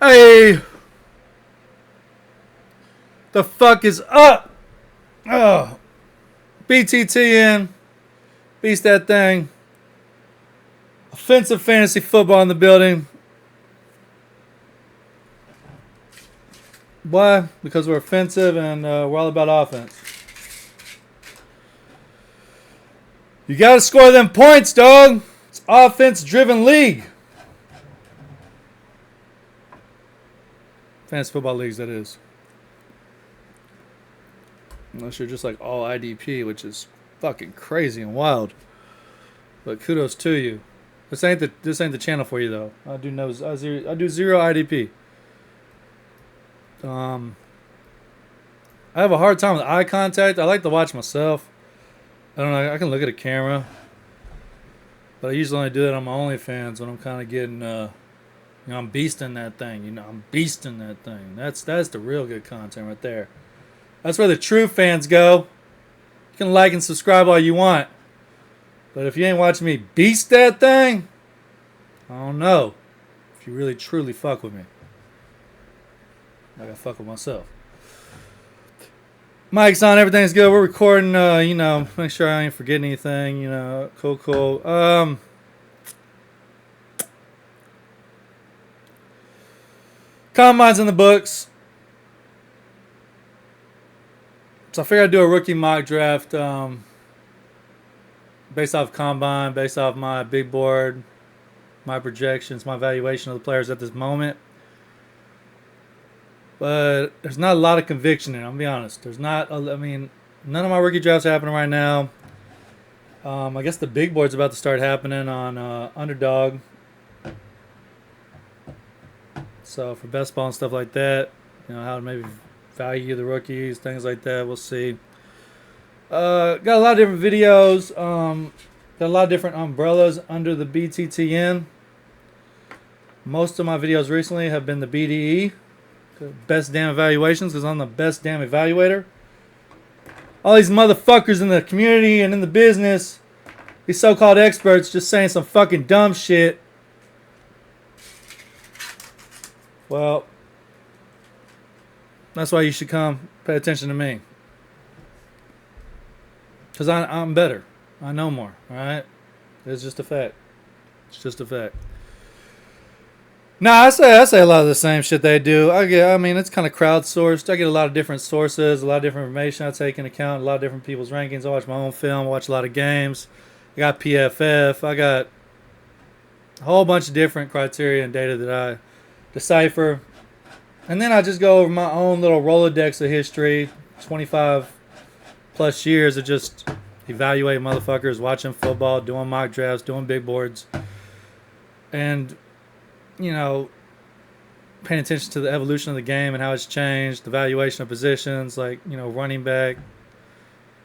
Hey, the fuck is up? Oh, BTTN, beast that thing. Offensive fantasy football in the building. Why? Because we're offensive and we're all about offense. You got to score them points, dog. It's offense-driven league. Fantasy football leagues, that is. Unless you're just like all IDP, which is fucking crazy and wild. But kudos to you. This ain't the channel for you though. I do zero IDP. I have a hard time with eye contact. I like to watch myself. I don't know. I can look at a camera, but I usually only do that on my OnlyFans when I'm kind of getting, I'm beasting that thing. I'm beasting that thing. That's the real good content right there. That's where the true fans go. You can like and subscribe all you want, but if you ain't watching me beast that thing, I don't know if you really truly fuck with me. Like I fuck with myself. Mic's on, everything's good. We're recording, make sure I ain't forgetting anything, cool. Combine's in the books. So I figured I'd do a rookie mock draft based off Combine, based off my big board, my projections, my evaluation of the players at this moment. But there's not a lot of conviction in it, I'll be honest. None of my rookie drafts are happening right now. I guess the big board's about to start happening on Underdog. So for best ball and stuff like that, how to maybe value the rookies, things like that, we'll see. Got a lot of different videos. Got a lot of different umbrellas under the BTTN. Most of my videos recently have been the BDE. Best damn evaluations, because I'm the best damn evaluator. All these motherfuckers in the community and in the business, these so-called experts, just saying some fucking dumb shit. Well, that's why you should come pay attention to me, because I'm better. I know more. All right, it's just a fact. It's just a fact. Nah, I say a lot of the same shit they do. It's kind of crowdsourced. I get a lot of different sources, a lot of different information I take into account, a lot of different people's rankings. I watch my own film, I watch a lot of games. I got PFF. I got a whole bunch of different criteria and data that I decipher. And then I just go over my own little Rolodex of history, 25 plus years of just evaluating motherfuckers, watching football, doing mock drafts, doing big boards. And paying attention to the evolution of the game and how it's changed, the valuation of positions, like, running back,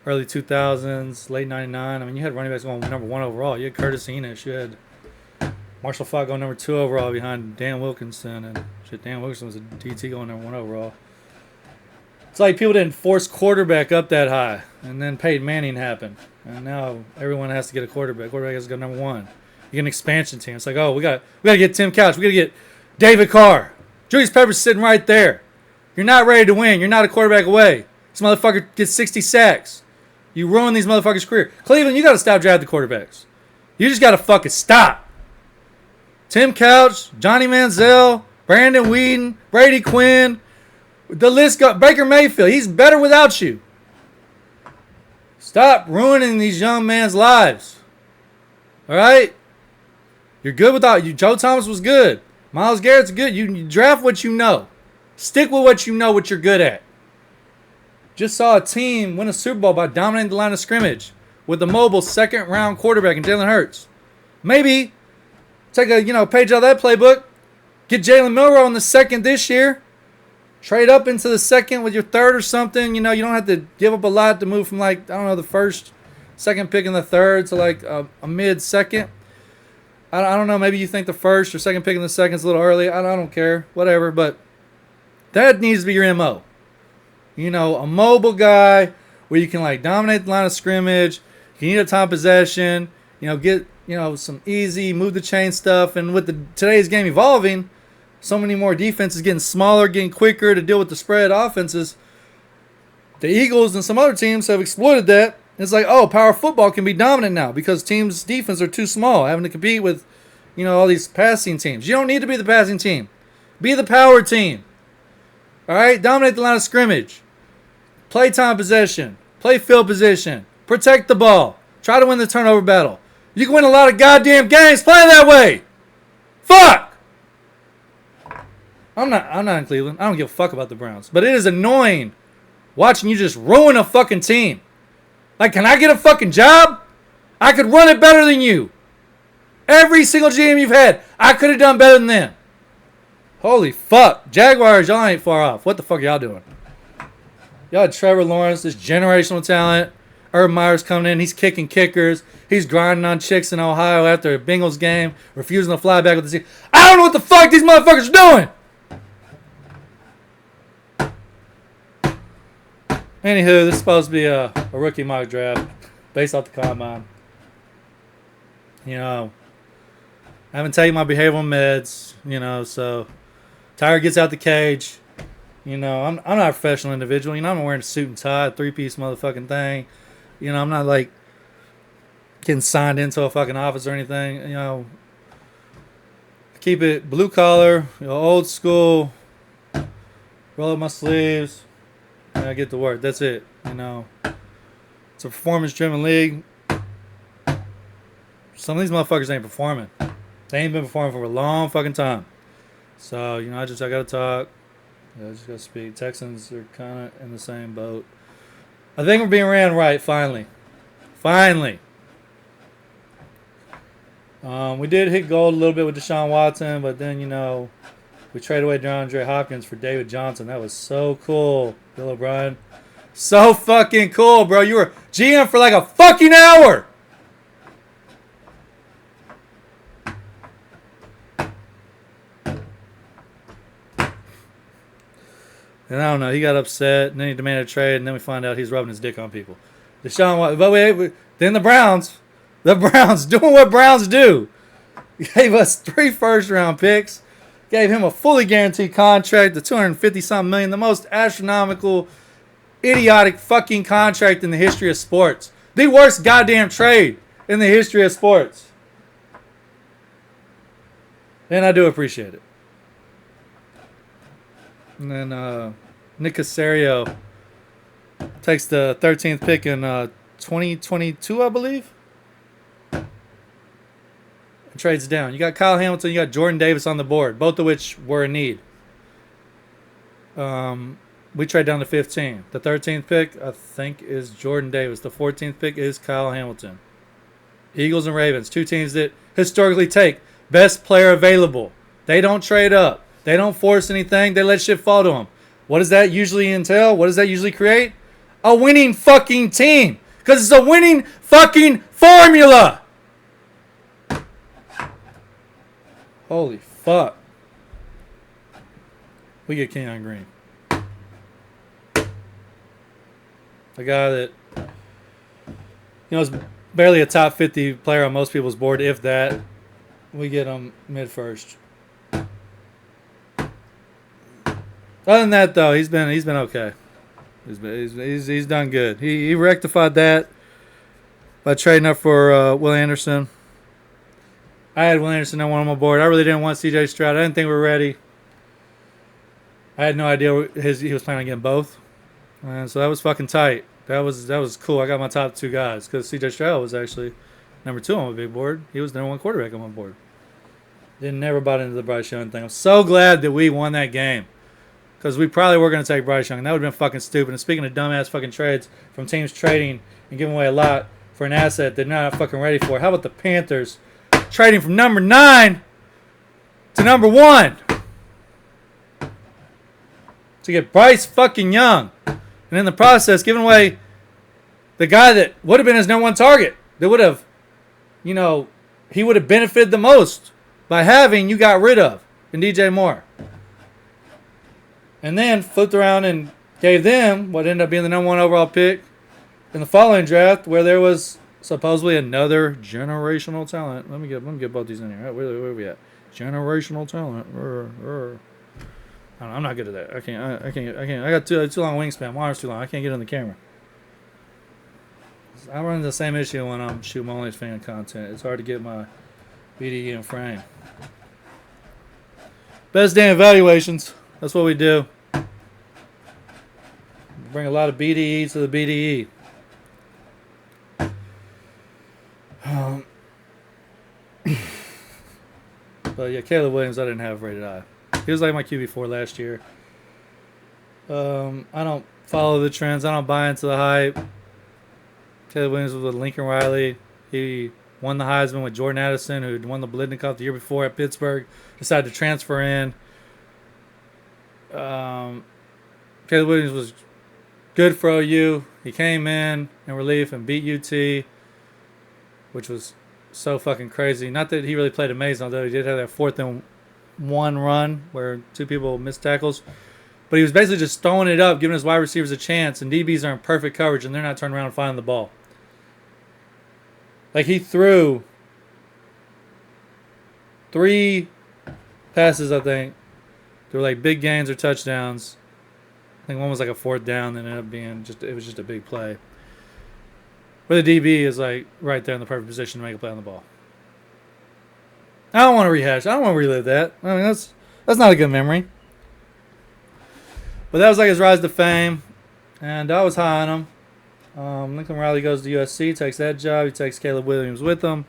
early 2000s, late 99. You had running backs going number 1 overall. You had Curtis Enos. You had Marshall Faulk going number 2 overall behind Dan Wilkinson. And shit, Dan Wilkinson was a DT going number 1 overall. It's like people didn't force quarterback up that high. And then Peyton Manning happened. And now everyone has to get a quarterback. Quarterback has to go number 1. You get an expansion team. It's like, we got to get Tim Couch. We got to get David Carr. Julius Peppers sitting right there. You're not ready to win. You're not a quarterback away. This motherfucker gets 60 sacks. You ruin these motherfuckers' career. Cleveland, you got to stop drafting quarterbacks. You just got to fucking stop. Tim Couch, Johnny Manziel, Brandon Whedon, Brady Quinn. The list got Baker Mayfield. He's better without you. Stop ruining these young men's lives. All right? You're good without you. Joe Thomas was good. Myles Garrett's good. You draft what you know. Stick with what you know, what you're good at. Just saw a team win a Super Bowl by dominating the line of scrimmage with a mobile second-round quarterback in Jalen Hurts. Maybe take a page out of that playbook. Get Jalen Milroe in the second this year. Trade up into the second with your third or something. You don't have to give up a lot to move from the second pick in the third to a mid-second. I don't know. Maybe you think the first or second pick in the second is a little early. I don't care. Whatever. But that needs to be your MO. A mobile guy where you can dominate the line of scrimmage. You need a time possession. Get some easy move the chain stuff. And with today's game evolving, so many more defenses getting smaller, getting quicker to deal with the spread offenses. The Eagles and some other teams have exploited that. It's like, oh, power football can be dominant now because teams' defense are too small, having to compete with, all these passing teams. You don't need to be the passing team. Be the power team. All right? Dominate the line of scrimmage. Play time possession. Play field position. Protect the ball. Try to win the turnover battle. You can win a lot of goddamn games playing that way. Fuck! I'm not in Cleveland. I don't give a fuck about the Browns. But it is annoying watching you just ruin a fucking team. Like, can I get a fucking job? I could run it better than you. Every single GM you've had, I could have done better than them. Holy fuck. Jaguars, y'all ain't far off. What the fuck y'all doing? Y'all had Trevor Lawrence, this generational talent. Urban Meyer's coming in. He's kicking kickers. He's grinding on chicks in Ohio after a Bengals game, refusing to fly back with the team. I don't know what the fuck these motherfuckers are doing. Anywho, this is supposed to be a rookie mock draft based off the combine. I haven't taken my behavioral meds, so Tiger gets out the cage. I'm not a professional individual. I'm not wearing a suit and tie, a three-piece motherfucking thing. I'm not like getting signed into a fucking office or anything. I keep it blue collar, old school, roll up my sleeves, and I get to work. That's it. It's a performance-driven league. Some of these motherfuckers ain't performing. They ain't been performing for a long fucking time. So, I gotta talk. I just gotta speak. Texans are kind of in the same boat. I think we're being ran right, finally. Finally. We did hit gold a little bit with Deshaun Watson, but then, we traded away DeAndre Hopkins for David Johnson. That was so cool, Bill O'Brien. So fucking cool, bro. You were GM for like a fucking hour. And I don't know, he got upset, and then he demanded a trade, and then we find out he's rubbing his dick on people. Deshaun Watson, but then the Browns doing what Browns do. Gave us 3 first-round picks, gave him a fully guaranteed contract, the $250-something million, the most astronomical, idiotic fucking contract in the history of sports. The worst goddamn trade in the history of sports. And I do appreciate it. And then Nick Caserio takes the 13th pick in 2022, I believe. And trades down. You got Kyle Hamilton, you got Jordan Davis on the board, both of which were in need. We trade down to 15. The 13th pick, I think, is Jordan Davis. The 14th pick is Kyle Hamilton. Eagles and Ravens, 2 teams that historically take best player available. They don't trade up. They don't force anything. They let shit fall to them. What does that usually entail? What does that usually create? A winning fucking team. Because it's a winning fucking formula. Holy fuck. We get Kenyon Green. A guy that, is barely a top 50 player on most people's board, if that. We get him mid-first. Other than that, though, he's been okay. He's done good. He rectified that by trading up for Will Anderson. I had Will Anderson on one on my board. I really didn't want C.J. Stroud. I didn't think we were ready. I had no idea he was planning on getting both, and so that was fucking tight. That was cool. I got my top 2 guys because C.J. Stroud was actually number 2 on my big board. He was the number 1 quarterback on my board. Didn't never bought into the Bryce Young thing. I'm so glad that we won that game. Because we probably were going to take Bryce Young. And that would have been fucking stupid. And speaking of dumbass fucking trades from teams trading and giving away a lot for an asset they're not fucking ready for. How about the Panthers trading from number 9 to number 1 to get Bryce fucking Young. And in the process, giving away the guy that would have been his number 1 target. That would have, he would have benefited the most by having you got rid of in DJ Moore. And then flipped around and gave them what ended up being the number 1 overall pick in the following draft, where there was supposedly another generational talent. Let me get both these in here. Where are we at? generational talent. I'm not good at that. I can't. I got too long wingspan. My arm's too long. I can't get in the camera. I run into the same issue when I'm shooting my OnlyFans content. It's hard to get my BDE in frame. Best damn evaluations. That's what we do. Bring a lot of BDE to the BDE. But yeah, Caleb Williams, I didn't have rated I. He was like my QB4 last year. I don't follow the trends. I don't buy into the hype. Caleb Williams was with Lincoln Riley. He won the Heisman with Jordan Addison, who won the Blitnikoff the year before at Pittsburgh. Decided to transfer in. Caleb Williams was good for OU. He came in relief and beat UT, which was so fucking crazy. Not that he really played amazing, although he did have that 4th and 1 run where 2 people missed tackles. But he was basically just throwing it up, giving his wide receivers a chance, and DBs are in perfect coverage, and they're not turning around and finding the ball. Like, he threw 3 passes, I think. They were like big gains or touchdowns. I think one was like a 4th down, that ended up being it was just a big play. But the DB is like right there in the perfect position to make a play on the ball. I don't want to rehash. I don't want to relive that. I mean, that's not a good memory. But that was like his rise to fame, and I was high on him. Lincoln Riley goes to USC, takes that job. He takes Caleb Williams with him.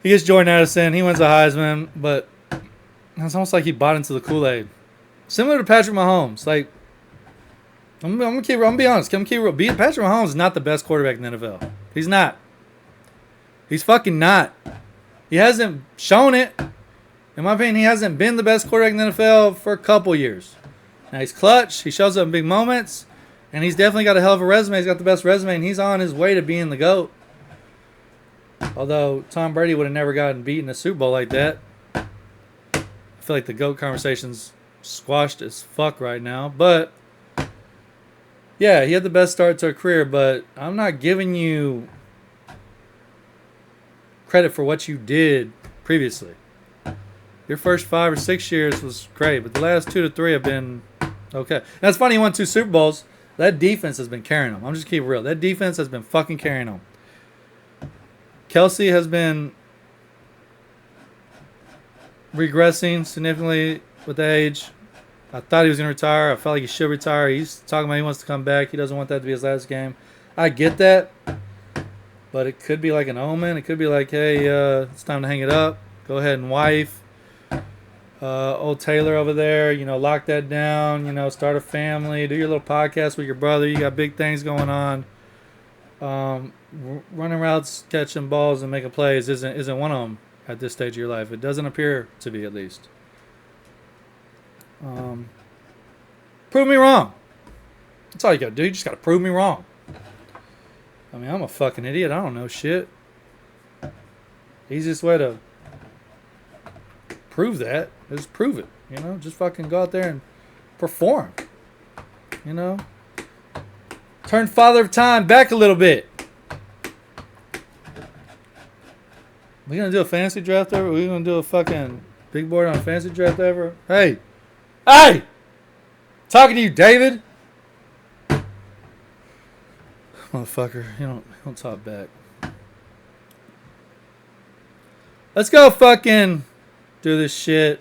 He gets Jordan Addison. He wins the Heisman, but it's almost like he bought into the Kool-Aid. Similar to Patrick Mahomes. Like, I'm gonna be honest. Patrick Mahomes is not the best quarterback in the NFL. He's not. He's fucking not. He hasn't shown it. In my opinion, he hasn't been the best quarterback in the NFL for a couple years. Now, he's clutch. He shows up in big moments. And he's definitely got a hell of a resume. He's got the best resume, and he's on his way to being the GOAT. Although Tom Brady would have never gotten beat in a Super Bowl like that. I feel like the GOAT conversation's squashed as fuck right now. But yeah, he had the best start to a career, but I'm not giving you credit for what you did previously. Your first 5 or 6 years was great, but the last 2 to 3 have been okay. That's funny, he won 2 Super Bowls. That defense has been carrying him. I'm just keeping it real. That defense has been fucking carrying him. Kelsey has been regressing significantly with age. I thought he was going to retire. I felt like he should retire. He's talking about he wants to come back. He doesn't want that to be his last game. I get that. But it could be like an omen. It could be like, hey, it's time to hang it up. Go ahead and wife. Old Taylor over there, lock that down. Start a family. Do your little podcast with your brother. You got big things going on. Running routes, catching balls, and making plays isn't one of them at this stage of your life. It doesn't appear to be, at least. Prove me wrong. That's all you got to do. You just got to prove me wrong. I mean, I'm a fucking idiot. I don't know shit. Easiest way to prove that is prove it. Just fucking go out there and perform. Turn Father of Time back a little bit. We gonna do a fantasy draft ever? We gonna do a fucking big board on a fantasy draft ever? Hey! Talking to you, David! Motherfucker, you don't talk back. Let's go fucking do this shit.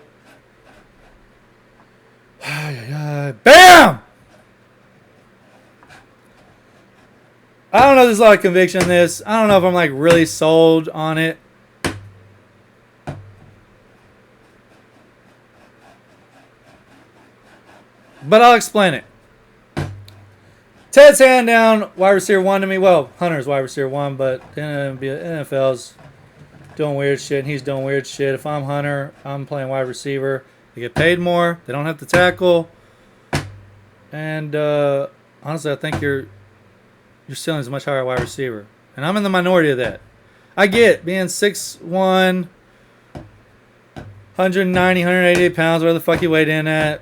Bam! I don't know if there's a lot of conviction in this. I don't know if I'm like really sold on it. But I'll explain it. Ted's hand down wide receiver 1 to me. Well, Hunter's wide receiver 1, but the NFL's doing weird shit, and he's doing weird shit. If I'm Hunter, I'm playing wide receiver. They get paid more. They don't have to tackle. And honestly, I think your ceiling is much higher at wide receiver. And I'm in the minority of that. I get being 6'1", 190, 188 pounds, where the fuck you weighed in at.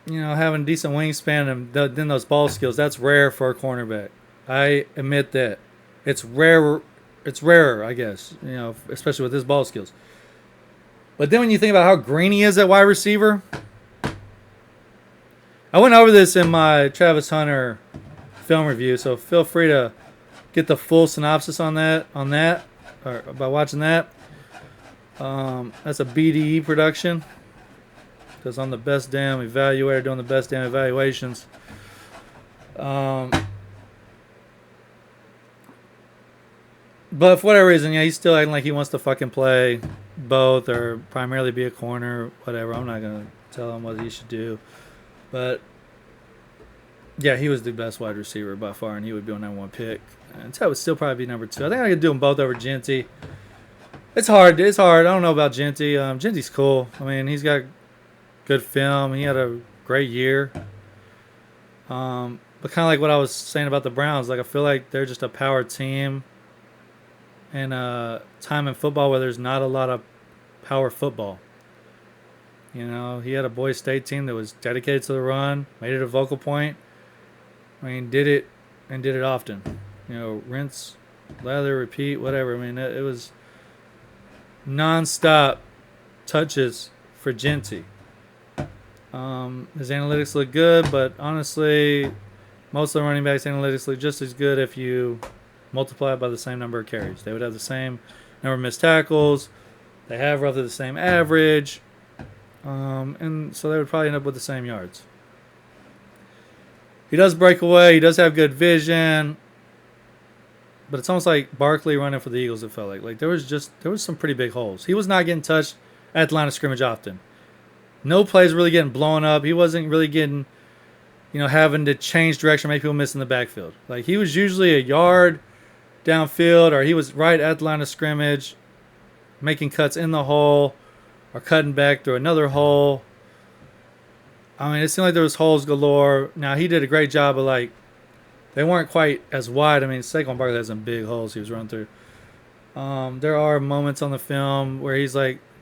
Having a decent wingspan and then those ball skills, that's rare for a cornerback. I admit that. It's rarer, I guess, especially with his ball skills. But then when you think about how green he is at wide receiver, I went over this in my Travis Hunter film review, so feel free to get the full synopsis on that, or by watching that. That's a BDE production, because I'm the best damn evaluator doing the best damn evaluations. But for whatever reason, yeah, he's still acting like he wants to fucking play both or primarily be a corner, whatever. I'm not going to tell him what he should do. But, yeah, he was the best wide receiver by far, and he would be my number one pick. And Ted would still probably be number two. I think I could do them both over Genty. It's hard. I don't know about Genty. Genty's cool. I mean, he's got good film. He had a great year. But kind of like what I was saying about the Browns, like I feel like they're just a power team. And time in football where there's not a lot of power football. You know, he had a Boise State team that was dedicated to the run, made it a vocal point. I mean, did it often. You know, rinse, lather, repeat, whatever. I mean, it was non-stop touches for Genty. His analytics look good, but honestly, most of the running backs' analytics look just as good if you multiply it by the same number of carries. They would have the same number of missed tackles. They have roughly the same average. And so they would probably end up with the same yards. He does break away. He does have good vision. But it's almost like Barkley running for the Eagles, it felt like. Like there was some pretty big holes. He was not getting touched at the line of scrimmage often. No plays really getting blown up. He wasn't really getting, having to change direction, make people miss in the backfield. Like he was usually a yard downfield, or he was right at the line of scrimmage, making cuts in the hole, or cutting back through another hole. I mean, it seemed like there was holes galore. Now, he did a great job of, they weren't quite as wide. I mean, Saquon Barkley had some big holes he was running through. There are moments on the film where he's,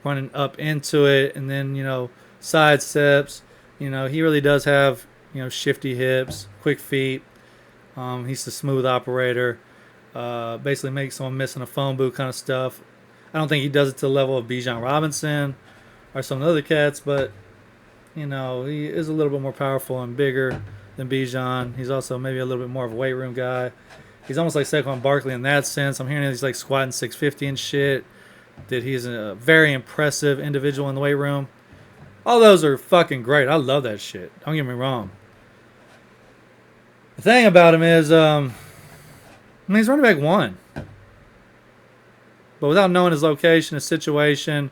running up into it and then, side steps. He really does have, shifty hips, quick feet. He's a smooth operator. Basically makes someone miss in a phone booth kind of stuff. I don't think he does it to the level of Bijan Robinson or some other cats, but, he is a little bit more powerful and bigger than Bijan. He's also maybe a little bit more of a weight room guy. He's almost like Saquon Barkley in that sense. I'm hearing he's squatting 650 and shit, that he's a very impressive individual in the weight room. All those are fucking great. I love that shit. Don't get me wrong. The thing about him is, he's running back one. But without knowing his location, his situation,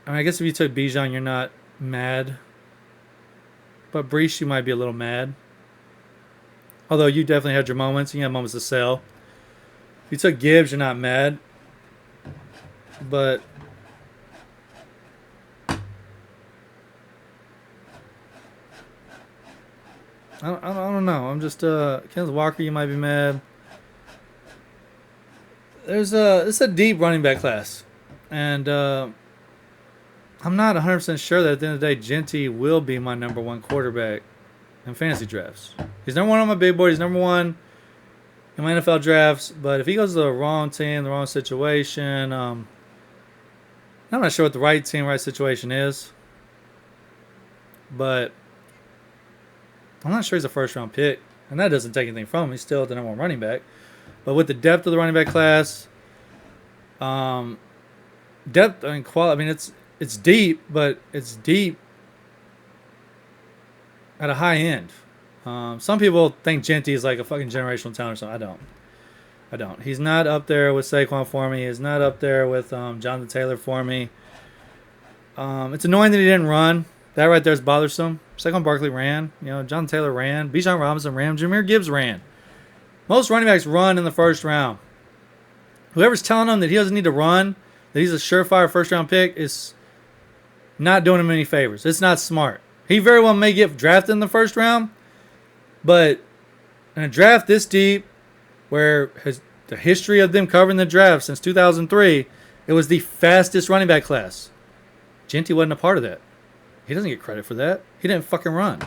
I guess if you took Bijan, you're not mad. But Brees, you might be a little mad. Although you definitely had your moments. You had moments to sell. If you took Gibbs, you're not mad. But I don't know. I'm just Kenneth Walker, you might be mad. It's a deep running back class, and I'm not 100% sure that at the end of the day, Genty will be my number one quarterback in fantasy drafts. He's number one on my big board. He's number one in my NFL drafts. But if he goes to the wrong team, the wrong situation, I'm not sure what the right team, right situation is. But I'm not sure he's a first-round pick. And that doesn't take anything from him. He's still the number one running back. But with the depth of the running back class, depth and quality, it's deep, but it's deep at a high end. Some people think Genty is like a fucking generational talent or something. I don't. He's not up there with Saquon for me. He's not up there with Jonathan Taylor for me. It's annoying that he didn't run. That right there is bothersome. Saquon Barkley ran. Jonathan Taylor ran. Bijan Robinson ran. Jahmyr Gibbs ran. Most running backs run in the first round. Whoever's telling him that he doesn't need to run, that he's a surefire first-round pick, is not doing him any favors. It's not smart. He very well may get drafted in the first round, but in a draft this deep, where the history of them covering the draft since 2003, it was the fastest running back class. Genty wasn't a part of that. He doesn't get credit for that. He didn't fucking run.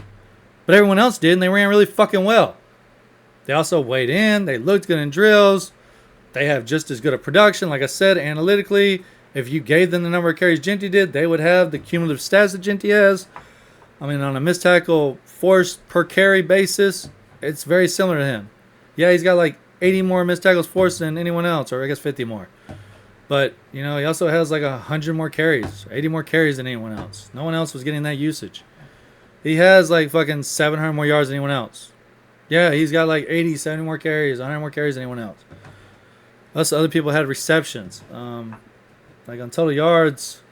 But everyone else did, and they ran really fucking well. They also weighed in. They looked good in drills. They have just as good a production. Like I said, analytically, If you gave them the number of carries Genty did, they would have the cumulative stats that Genty has. I mean, on a missed tackle force per carry basis, it's very similar to him. Yeah, he's got like 80 more missed tackles forced than anyone else, or I guess 50 more. But, you know, he also has like 100 more carries, 80 more carries than anyone else. No one else was getting that usage. He has like fucking 700 more yards than anyone else. Yeah, he's got like 80, 70 more carries, 100 more carries than anyone else. Plus, other people had receptions. Like on total yards,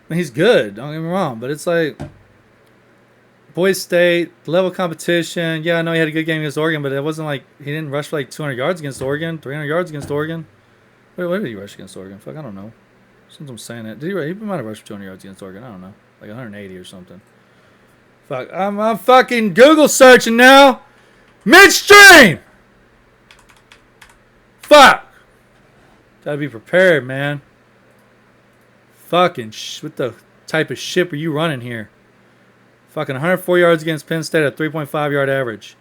I mean, he's good, don't get me wrong. But it's like Boise State, level competition. Yeah, I know he had a good game against Oregon, but it wasn't like he didn't rush for like 200 yards against Oregon, 300 yards against Oregon. What did he rush against Oregon? Fuck, I don't know. Since I'm saying that, he might have rushed for 200 yards against Oregon. I don't know, like 180 or something. Fuck, I'm fucking Google searching now. Midstream. Fuck. Gotta be prepared, man. Fucking what the type of shit are you running here? Fucking 104 yards against Penn State at 3.5 yard average.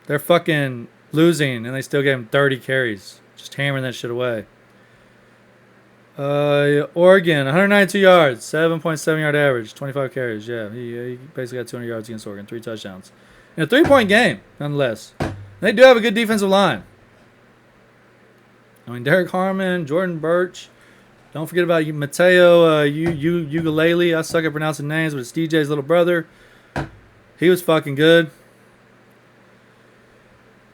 They're fucking losing, and they still gave him 30 carries. Just hammering that shit away. Oregon, 192 yards, 7.7 yard average, 25 carries. Yeah, he basically got 200 yards against Oregon, 3 touchdowns. In a 3-point game, nonetheless. They do have a good defensive line. I mean, Derek Harmon, Jordan Birch. Don't forget about Mateo Ugalele. I suck at pronouncing names, but it's DJ's little brother. He was fucking good.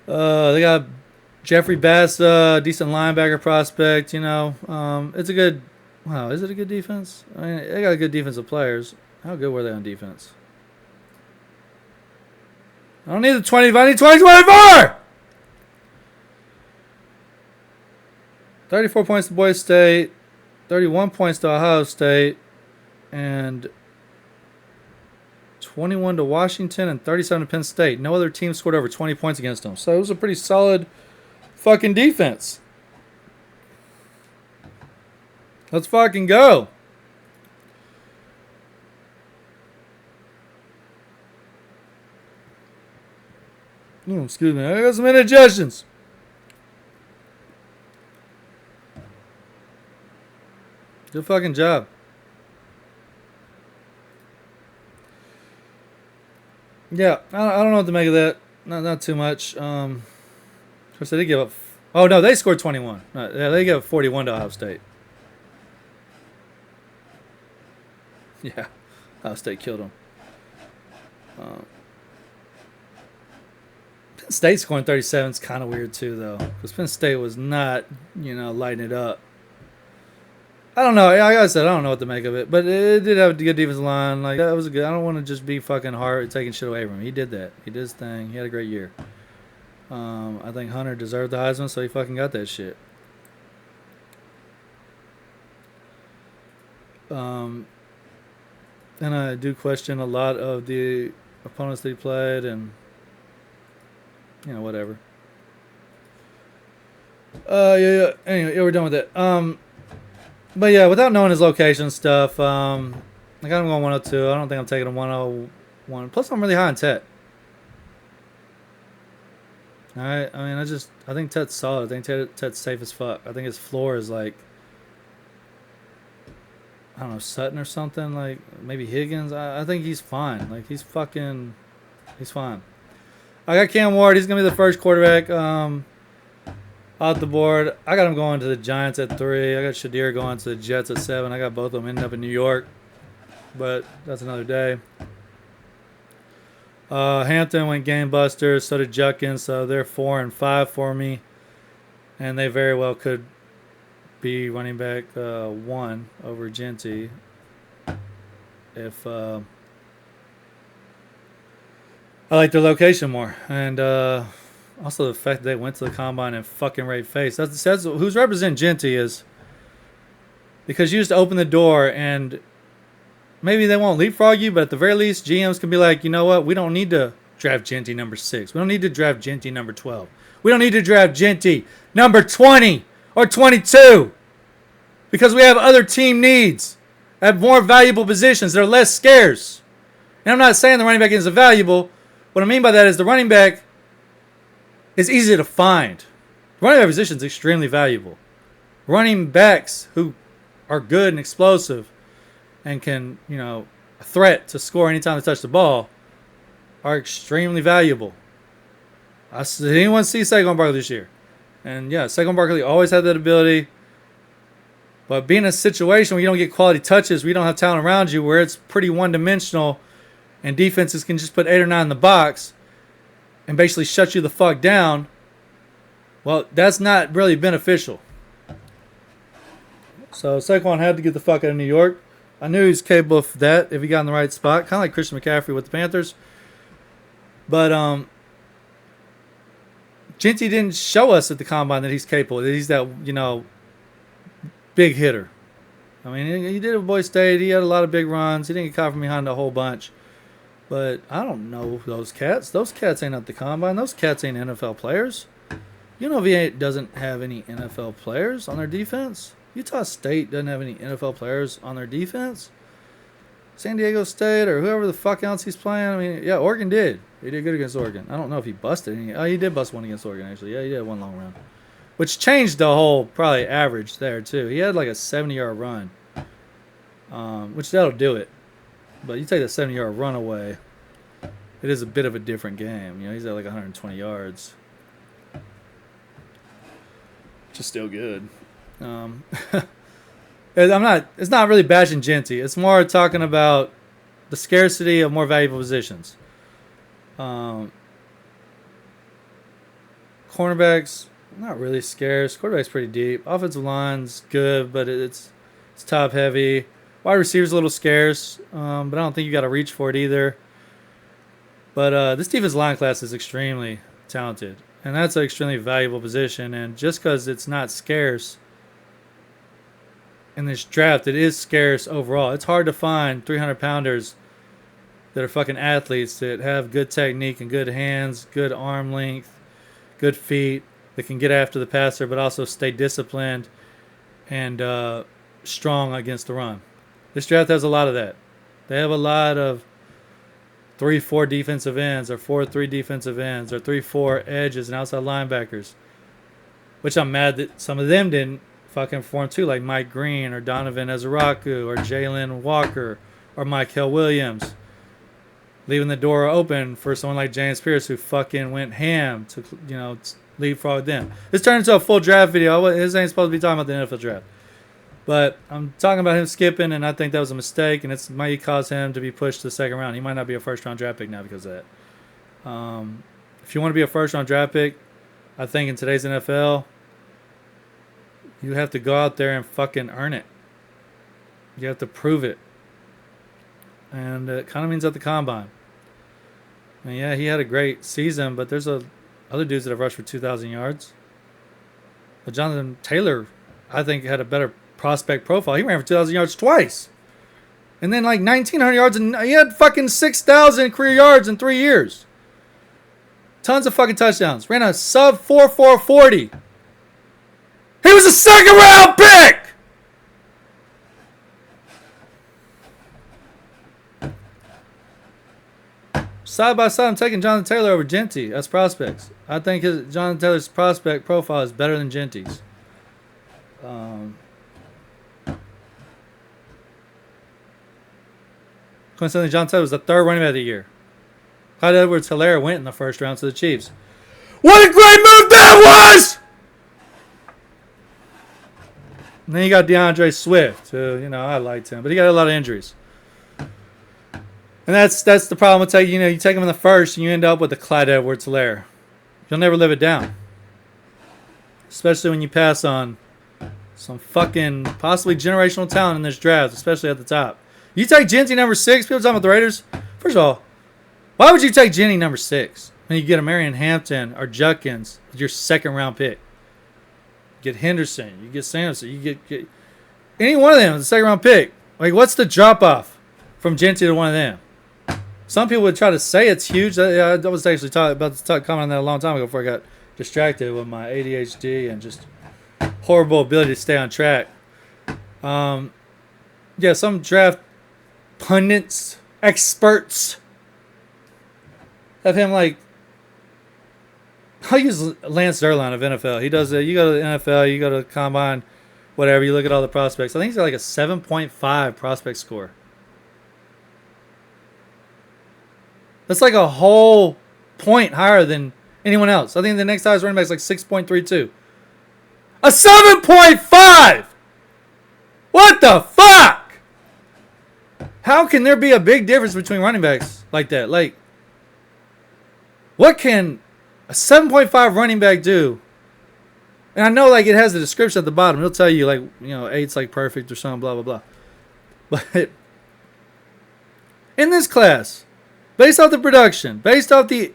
They got Jeffrey Bass, decent linebacker prospect. You know, it's a good. Wow, is it a good defense? I mean, they got good defensive players. How good were they on defense? I don't need the 20. I need 2024. 34 points to Boise State, 31 points to Ohio State, and 21 to Washington and 37 to Penn State. No other team scored over 20 points against them. So it was a pretty solid fucking defense. Let's fucking go. Oh, excuse me. I got some indigestions. Good fucking job. Yeah, I don't know what to make of that. Not too much. Of course, they did give up. Oh no, they scored 21. Yeah, they gave up 41 to Ohio State. Yeah, Ohio State killed them. Penn State scoring 37 is kind of weird too, though, because Penn State was not, lighting it up. I don't know. Like I said, I don't know what to make of it, but it did have a good defensive line. Like that was good. I don't want to just be fucking hard taking shit away from him. He did that. He did his thing. He had a great year. I think Hunter deserved the Heisman, so he fucking got that shit. And I do question a lot of the opponents that he played, and whatever. Yeah. Anyway, we're done with that. But yeah, without knowing his location stuff, I got him going 102. I don't think I'm taking him 101. Plus, I'm really high on Tet. All right. I mean, I think Tet's solid. I think Tet's safe as fuck. I think his floor is like, I don't know, Sutton or something. Like maybe Higgins. I think he's fine. Like he's fine. I got Cam Ward. He's gonna be the first quarterback. Off the board. I got him going to the Giants at 3. I got Shadir going to the Jets at 7. I got both of them ending up in New York. But that's another day. Hampton went game busters. So did Juckins. So they're 4 and 5 for me. And they very well could be running back 1 over Genty. If I like their location more. And also, the fact that they went to the combine and fucking Ray face. That's who's representing Genty is because you just open the door and maybe they won't leapfrog you, but at the very least, GMs can be like, you know what? We don't need to draft Genty number 6. We don't need to draft Genty number 12. We don't need to draft Genty number 20 or 22 because we have other team needs at more valuable positions. They're less scarce. And I'm not saying the running back isn't valuable. What I mean by that is the running back is easy to find. The running back position is extremely valuable. running backs who are good and explosive and can, a threat to score anytime they touch the ball are extremely valuable. Did anyone see Saquon Barkley this year? And yeah, Saquon Barkley always had that ability. But being in a situation where you don't get quality touches, where you don't have talent around you, where it's pretty one-dimensional and defenses can just put 8 or 9 in the box and basically shut you the fuck down, well, that's not really beneficial. So Saquon had to get the fuck out of New York. I knew he was capable of that if he got in the right spot. Kind of like Christian McCaffrey with the Panthers. But Genty didn't show us at the combine that he's capable. That he's that, big hitter. I mean, he did it with Boy State. He had a lot of big runs. He didn't get caught from behind a whole bunch. But I don't know those cats. Those cats ain't at the combine. Those cats ain't NFL players. UNLV doesn't have any NFL players on their defense. Utah State doesn't have any NFL players on their defense. San Diego State or whoever the fuck else he's playing. I mean, yeah, Oregon did. He did good against Oregon. I don't know if he busted any. Oh, he did bust one against Oregon, actually. Yeah, he did one long run. Which changed the whole, probably, average there, too. He had like a 70-yard run. Which that'll do it. But you take the 70-yard run away, it is a bit of a different game. He's at like 120 yards. Which is still good. It's not really bashing Genty. It's more talking about the scarcity of more valuable positions. Cornerbacks, not really scarce. Quarterback's pretty deep. Offensive line's good, but it's top heavy. Wide receivers a little scarce, but I don't think you got to reach for it either. But this defensive line class is extremely talented, and that's an extremely valuable position. And just because it's not scarce in this draft, it is scarce overall. It's hard to find 300-pounders that are fucking athletes that have good technique and good hands, good arm length, good feet, that can get after the passer but also stay disciplined and strong against the run. This draft has a lot of that. They have a lot of 3-4 defensive ends or 4-3 defensive ends or 3-4 edges and outside linebackers, which I'm mad that some of them didn't fucking form too, like Mike Green or Donovan Ezaraku or Jalen Walker or Mykel Williams, leaving the door open for someone like James Pierce who fucking went ham to leapfrog them. This turned into a full draft video. This ain't supposed to be talking about the NFL draft. But I'm talking about him skipping, and I think that was a mistake, and it might cause him to be pushed to the second round. He might not be a first-round draft pick now because of that. If you want to be a first-round draft pick, I think in today's NFL, you have to go out there and fucking earn it. You have to prove it. And it kind of means at the combine. And yeah, he had a great season, but there's other dudes that have rushed for 2,000 yards. But Jonathan Taylor, I think, had a better prospect profile. He ran for 2,000 yards twice. And then like 1,900 yards, and he had fucking 6,000 career yards in 3 years. Tons of fucking touchdowns. Ran a sub 4.40. He was a second round pick! Side by side, I'm taking Jonathan Taylor over Genty as prospects. I think Jonathan Taylor's prospect profile is better than Genty's. Coincidentally, Jonathan Taylor was the third running back of the year. Clyde Edwards-Helaire went in the first round to the Chiefs. What a great move that was! And then you got DeAndre Swift, who, I liked him, but he got a lot of injuries. And that's the problem with taking, you take him in the first and you end up with the Clyde Edwards-Helaire. You'll never live it down. Especially when you pass on some fucking possibly generational talent in this draft, especially at the top. You take Genty number 6, people talking about the Raiders. First of all, why would you take Genty number 6 when you get a Marion Hampton or Judkins with your second round pick? You get Henderson, you get Sanderson, you get any one of them with the second round pick. Like, what's the drop off from Genty to one of them? Some people would try to say it's huge. I was actually about to comment on that a long time ago before I got distracted with my ADHD and just horrible ability to stay on track. Yeah, some draft pundits, experts have him like, I'll use Lance Zierlein of NFL. He does it. You go to the NFL, you go to the combine, whatever. You look at all the prospects. I think he's got like a 7.5 prospect score. That's like a whole point higher than anyone else. I think the next highest running back is like 6.32. A 7.5! What the fuck? How can there be a big difference between running backs like that? Like, what can a 7.5 running back do? And I know, like, it has the description at the bottom. It'll tell you, like, 8's like perfect or something, blah, blah, blah. But in this class, based off the production, based off the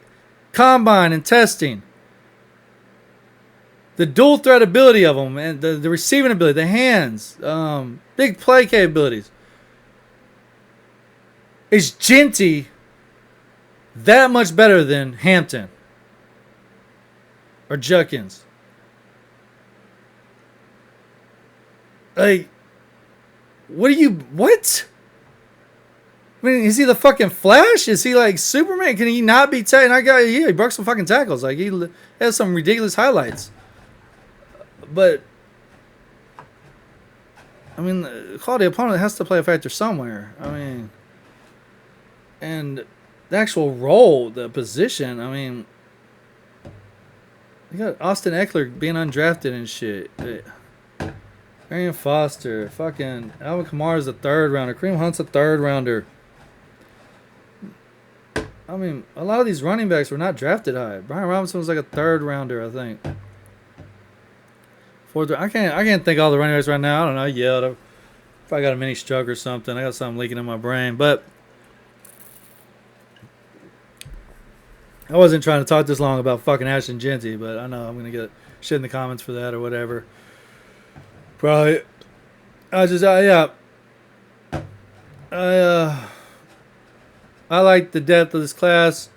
combine and testing, the dual threat ability of them, and the receiving ability, the hands, big play capabilities, is Genty that much better than Hampton or Judkins? Like, what? I mean, is he the fucking Flash? Is he like Superman? Can he not be he broke some fucking tackles. Like, he has some ridiculous highlights. But, I mean, the quality opponent has to play a factor somewhere. I mean, and the actual role, the position, I mean, you got Austin Eckler being undrafted and shit. Arian Foster, fucking Alvin Kamara's a third rounder. Kareem Hunt's a third rounder. I mean, a lot of these running backs were not drafted high. Brian Robinson was like a third rounder, I think. Fourth. I can't think of all the running backs right now. I don't know. I yelled. If I got a mini stroke or something, I got something leaking in my brain. But I wasn't trying to talk this long about fucking Ashton Genty, but I know I'm gonna get shit in the comments for that or whatever. Probably. I like the depth of this class.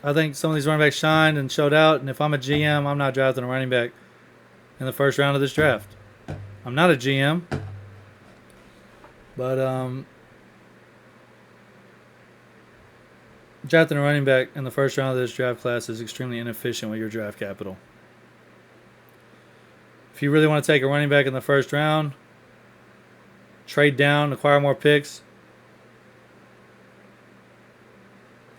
I think some of these running backs shined and showed out. And if I'm a GM, I'm not drafting a running back in the first round of this draft. I'm not a GM. But drafting a running back in the first round of this draft class is extremely inefficient with your draft capital. If you really want to take a running back in the first round, trade down, acquire more picks,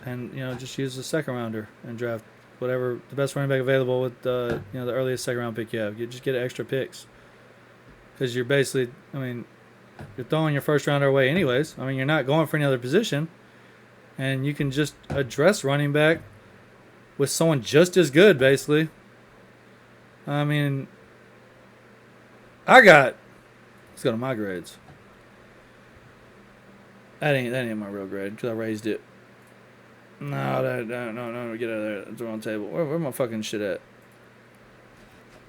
and just use the second rounder and draft whatever the best running back available with the earliest second round pick you have. You just get extra picks because you're basically, you're throwing your first rounder away anyways. You're not going for any other position, and you can just address running back with someone just as good, basically. Let's go to my grades. That ain't my real grade because I raised it. No, no, get out of there. That's the wrong table. Where my fucking shit at?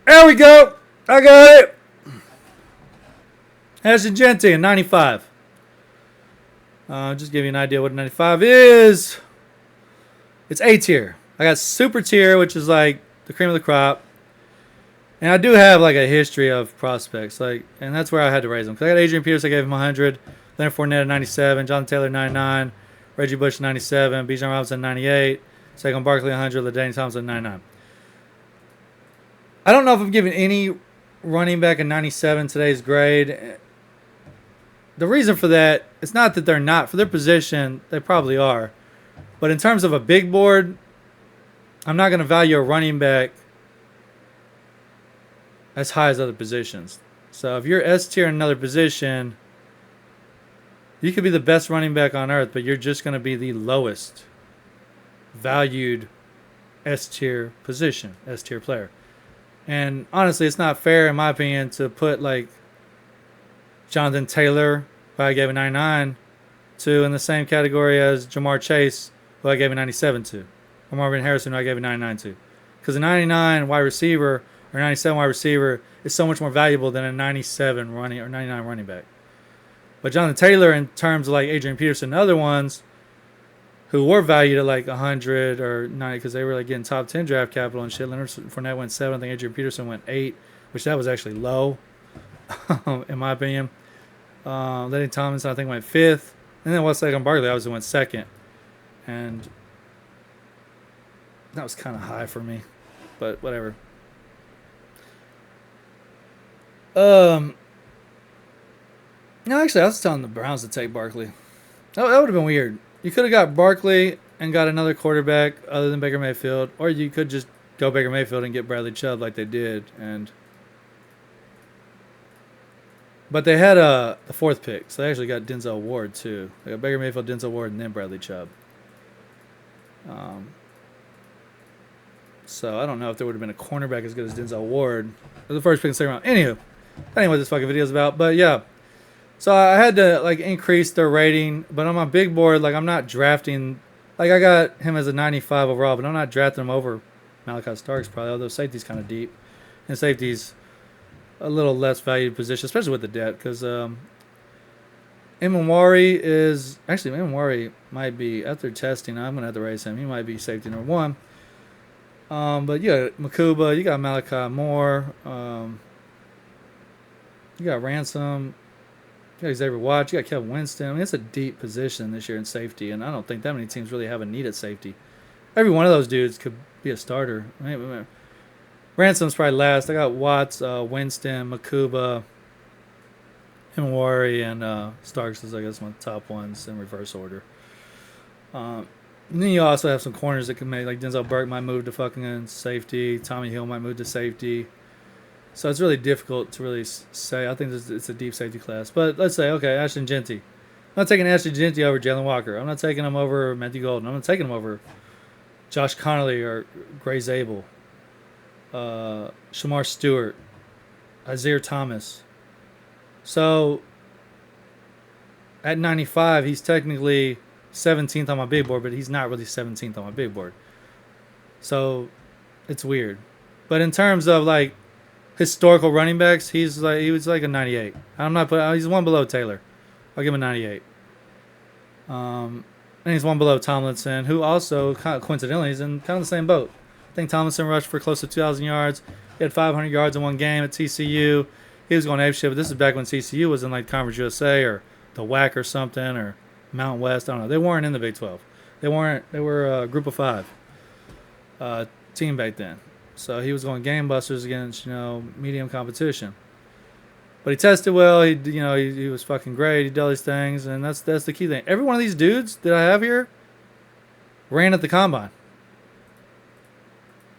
There we go. I got it. Ashton Genty, a 95. Just give you an idea what a 95 is. It's A tier. I got super tier, which is like the cream of the crop. And I do have like a history of prospects, and that's where I had to raise them. Because I got Adrian Peterson, I gave him 100. Leonard Fournette, 97. Jonathan Taylor, 99. Reggie Bush, 97. Bijan Robinson, 98. Saquon Barkley, 100. LaDainian Thompson, 99. I don't know if I'm giving any running back a 97 today's grade. The reason for that, it's not that they're not. For their position, they probably are. But in terms of a big board, I'm not going to value a running back as high as other positions. So if you're S tier in another position, you could be the best running back on earth, but you're just going to be the lowest valued S tier position, S tier player. And honestly, it's not fair, in my opinion, to put like Jonathan Taylor, who I gave a 99 to, in the same category as Jamar Chase, who I gave a 97 to, or Marvin Harrison, who I gave a 99 to. Because a 99 wide receiver or 97 wide receiver is so much more valuable than a 97 running or 99 running back. But Jonathan Taylor, in terms of like Adrian Peterson and other ones who were valued at like 100 or 90 because they were like getting top 10 draft capital and shit. Leonard Fournette went 7. I think Adrian Peterson went 8, which that was actually low in my opinion. Lenny Tomlinson, I think, went 5th. And then Saquon Barkley obviously went 2nd. And that was kind of high for me. But whatever. No, actually, I was telling the Browns to take Barkley. That would have been weird. You could have got Barkley and got another quarterback other than Baker Mayfield, or you could just go Baker Mayfield and get Bradley Chubb like they did. But they had the fourth pick, so they actually got Denzel Ward too. They got Baker Mayfield, Denzel Ward, and then Bradley Chubb. So I don't know if there would have been a cornerback as good as Denzel Ward. The first pick in the second round. Anywho, that ain't what this fucking video is about. But yeah, so I had to like increase their rating. But on my big board, like I'm not drafting. Like I got him as a 95 overall, but I'm not drafting him over Malachi Starks probably. Although safety's kind of deep, and safety's a little less valued position, especially with the depth. Because Imawari is actually Imawari might be after testing. I'm gonna have to raise him. He might be safety number one. But you got Makuba, you got Malachi Moore, you got Ransom, you got Xavier Watts, you got Kevin Winston. I mean, it's a deep position this year in safety, and I don't think that many teams really have a need at safety. Every one of those dudes could be a starter. Ransom's probably last. I got Watts, Winston, Makuba, Himawari, and Starks is, I guess, my top ones in reverse order. And then you also have some corners that can make, like Denzel Burke might move to fucking safety. Tommy Hill might move to safety. So it's really difficult to really say. I think it's a deep safety class. But let's say, okay, Ashton Genty. I'm not taking Ashton Genty over Jalen Walker. I'm not taking him over Matthew Golden. I'm not taking him over Josh Connolly or Gray Zabel. Shamar Stewart. Isaiah Thomas. So at 95, he's technically 17th on my big board, but he's not really 17th on my big board. So it's weird. But in terms of like historical running backs, he was like a 98. I'm not putting. He's one below Taylor. I'll give him a 98. And he's one below Tomlinson, who also kind of coincidentally is in kind of the same boat. I think Tomlinson rushed for close to 2,000 yards. He had 500 yards in one game at TCU. He was going apeshit, but this is back when TCU was in like Conference USA or the WAC or something or Mountain West. I don't know. They weren't in the Big 12. They weren't. They were a Group of 5 team back then. So he was going game busters against medium competition. But he tested well. He was fucking great. He did all these things, and that's the key thing. Every one of these dudes that I have here ran at the combine.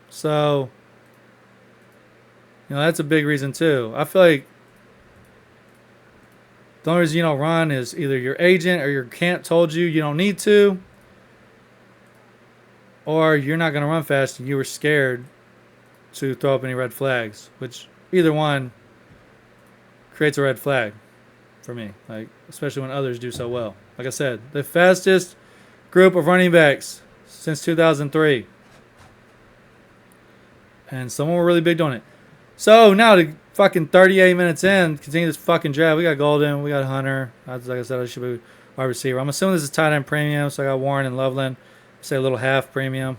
So that's a big reason too. I feel like the only reason you don't run is either your agent or your camp told you don't need to, or you're not going to run fast and you were scared to throw up any red flags, which either one creates a red flag for me, like especially when others do so well. Like I said, the fastest group of running backs since 2003. And someone were really big doing it. So now to fucking 38 minutes in, continue this fucking draft. We got Golden, we got Hunter. Like I said, I should be wide receiver. I'm assuming this is tight end premium, so I got Warren and Loveland. Say a little half premium.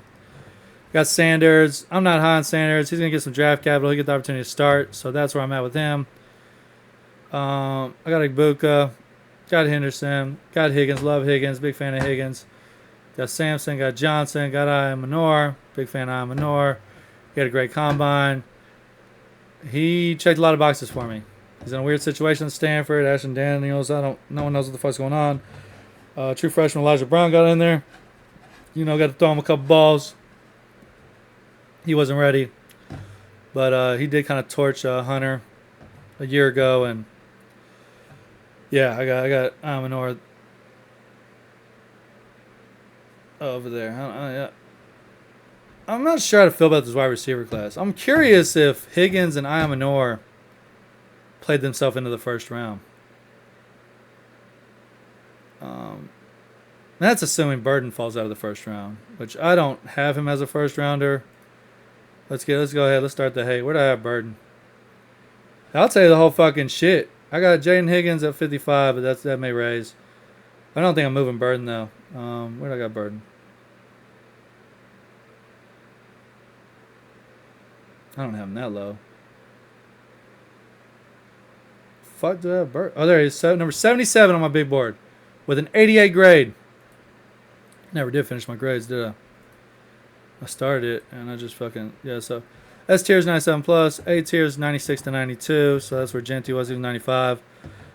Got Sanders. I'm not high on Sanders. He's gonna get some draft capital. He get the opportunity to start, so that's where I'm at with him. I got Igbuka, got Henderson, got Higgins. Love Higgins. Big fan of Higgins. Got Sampson, got Johnson, got Manor. Big fan of Manor. He had a great combine. He checked a lot of boxes for me. He's in a weird situation at Stanford. Ashton Daniels. No one knows what the fuck's going on. True freshman Elijah Brown got in there. Got to throw him a couple balls. He wasn't ready. But he did kind of torch Hunter a year ago. And yeah, I got Amanor over there. I'm not sure how to feel about this wide receiver class. I'm curious if Higgins and Ayamanor played themselves into the first round. That's assuming Burden falls out of the first round, which I don't have him as a first rounder. Let's go ahead. Let's start the hate. Where do I have Burden? I'll tell you the whole fucking shit. I got Jaden Higgins at 55, but that may raise. I don't think I'm moving Burden though. Where do I got Burden? I don't have him that low. Fuck do I have Burden? Oh, there he is. Number 77 on my big board with an 88 grade. Never did finish my grades, did I? I started it and I just fucking so S tier is 97 plus, A tier is 96 to 92, so that's where Genty was. He was 95.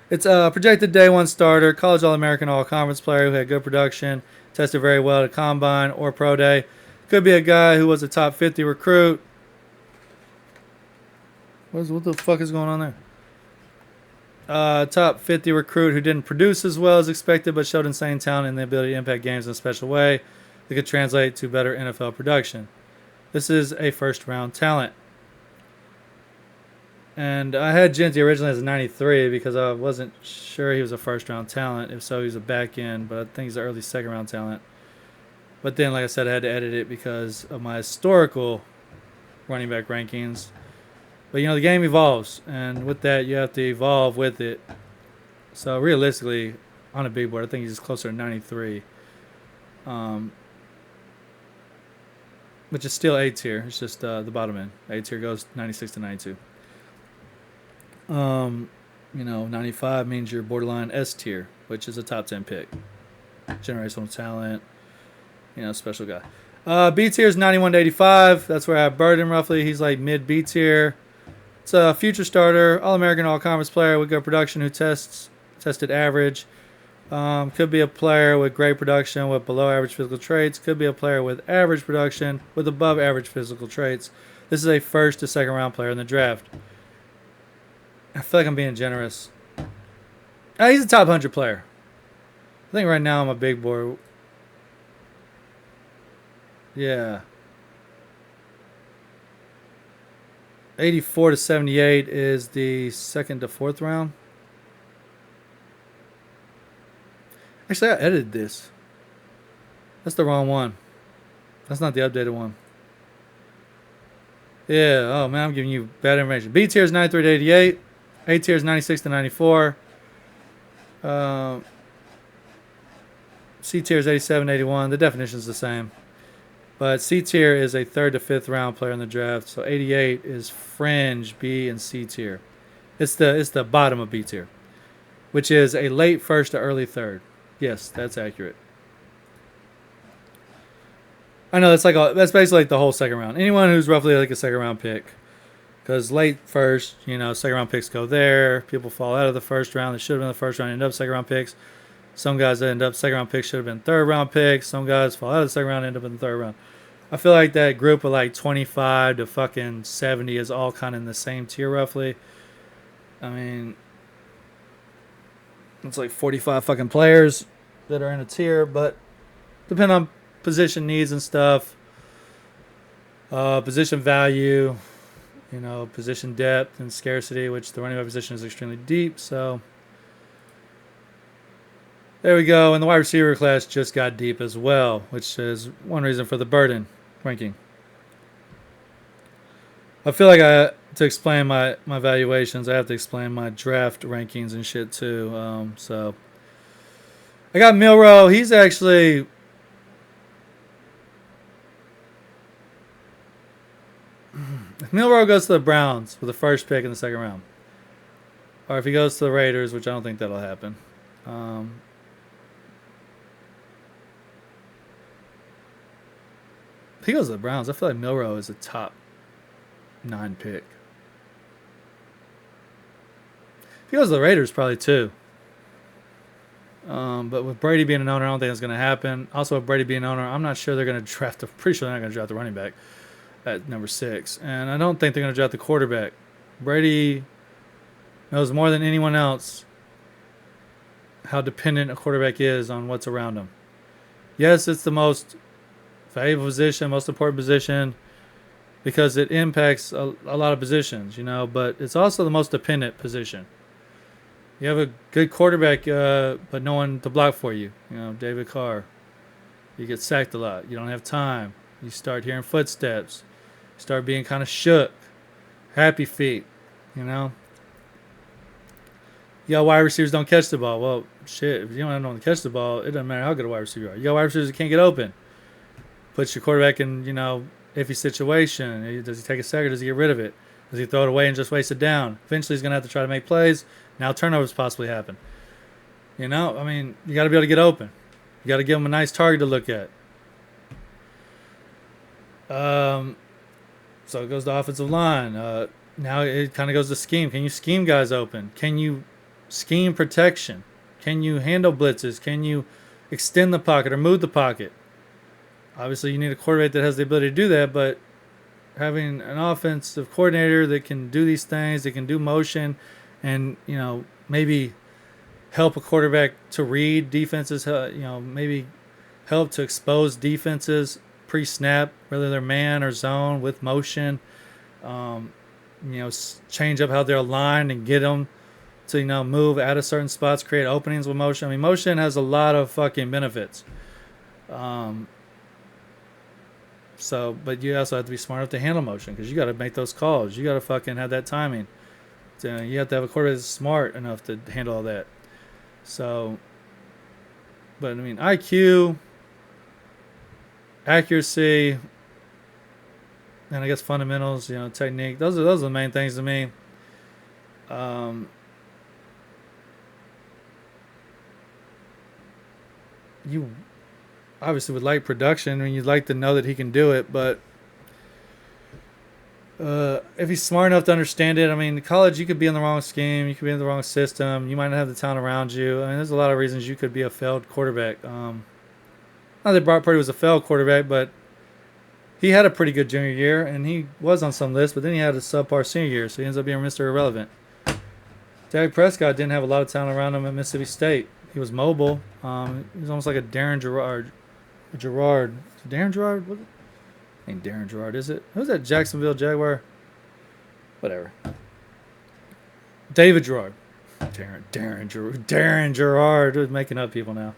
It's a projected day one starter, college All-American, All-Conference player who had good production, tested very well at combine or pro day. Could be a guy who was a top 50 recruit. What the fuck is going on there? Top 50 recruit who didn't produce as well as expected, but showed insane talent and the ability to impact games in a special way that could translate to better NFL production. This is a first-round talent. And I had Genty originally as a 93 because I wasn't sure he was a first-round talent. If so, he was a back-end, but I think he's an early second-round talent. But then, like I said, I had to edit it because of my historical running back rankings. But, the game evolves, and with that, you have to evolve with it. So, realistically, on a big board, I think he's closer to 93. Which is still A tier. It's just the bottom end. A tier goes 96 to 92. 95 means you're borderline S tier, which is a top 10 pick. Generational talent, special guy. B tier is 91 to 85. That's where I have Burden roughly. He's like mid B tier. It's a future starter, All-American, All-Conference player with good production who tested average. Could be a player with great production with below average physical traits. Could be a player with average production with above average physical traits. This is a first to second round player in the draft. I feel like I'm being generous. He's a top 100 player. I think right now I'm a big board. Yeah. 84 to 78 is the second to fourth round. Actually, I edited this. That's the wrong one. That's not the updated one. Yeah, oh man, I'm giving you bad information. B tier is 93 to 88. A tier is 96 to 94. C tier is 87 to 81. The definition is the same. But C tier is a third to fifth round player in the draft. So 88 is fringe B and C tier. It's the bottom of B tier, which is a late first to early third. Yes, that's accurate. I know that's basically like the whole second round. Anyone who's roughly like a second round pick. Because late first, second round picks go there. People fall out of the first round. They should have been the first round, end up second round picks. Some guys that end up second round picks should have been third round picks. Some guys fall out of the second round, end up in the third round. I feel like that group of like 25 to fucking 70 is all kind of in the same tier roughly. I mean, it's like 45 fucking players that are in a tier, but depending on position needs and stuff, position value, position depth and scarcity, which the running back position is extremely deep. So there we go. And the wide receiver class just got deep as well, which is one reason for the burden ranking. I feel like to explain my valuations, I have to explain my draft rankings and shit too. So I got Milroe. He's actually if Milroe goes to the Browns with the first pick in the second round, or if he goes to the Raiders, which I don't think that'll happen. If he goes to the Browns, I feel like Milroe is a top 9 pick. If he goes to the Raiders, probably 2. But with Brady being an owner, I don't think it's going to happen. Also, with Brady being an owner, I'm not sure they're going to draft. Pretty sure they're not going to draft the running back at number 6. And I don't think they're going to draft the quarterback. Brady knows more than anyone else how dependent a quarterback is on what's around him. Yes, it's the most valuable position, most important position, because it impacts a lot of positions, but it's also the most dependent position. You have a good quarterback, but no one to block for you. David Carr. You get sacked a lot. You don't have time. You start hearing footsteps. You start being kind of shook. Happy feet, You got wide receivers don't catch the ball. Well, shit, if you don't have no one to catch the ball, it doesn't matter how good a wide receiver you are. You got wide receivers that can't get open. Puts your quarterback in, iffy situation. Does he take a sack or does he get rid of it? Does he throw it away and just waste it down? Eventually he's going to have to try to make plays. Now turnovers possibly happen. You got to be able to get open. You got to give him a nice target to look at. So it goes to offensive line. Now it kind of goes to scheme. Can you scheme guys open? Can you scheme protection? Can you handle blitzes? Can you extend the pocket or move the pocket? Obviously, you need a quarterback that has the ability to do that, but having an offensive coordinator that can do these things, that can do motion, and maybe help a quarterback to read defenses, maybe help to expose defenses pre-snap, whether they're man or zone with motion. Change up how they're aligned and get them to move out of certain spots, create openings with motion. I mean, motion has a lot of fucking benefits. But you also have to be smart enough to handle motion because you got to make those calls. You got to fucking have that timing. So you have to have a quarterback that's smart enough to handle all that. So, but I mean, IQ, accuracy, and I guess fundamentals, technique. Those are the main things to me. You obviously would like production. I mean, you'd like to know that he can do it, but if he's smart enough to understand it, I mean, in college you could be in the wrong scheme, you could be in the wrong system, you might not have the talent around you. I mean, there's a lot of reasons you could be a failed quarterback. Not that Brock Purdy was a failed quarterback, but he had a pretty good junior year, and he was on some lists, but then he had a subpar senior year, so he ends up being Mr. Irrelevant. Dak Prescott didn't have a lot of talent around him at Mississippi State. He was mobile. He was almost like a Darren Gerard. Darren Gerard? What? Ain't Darren Gerard, is it? Who's that Jacksonville Jaguar? Whatever. David Gerard. Darren Gerard. We're making up people now.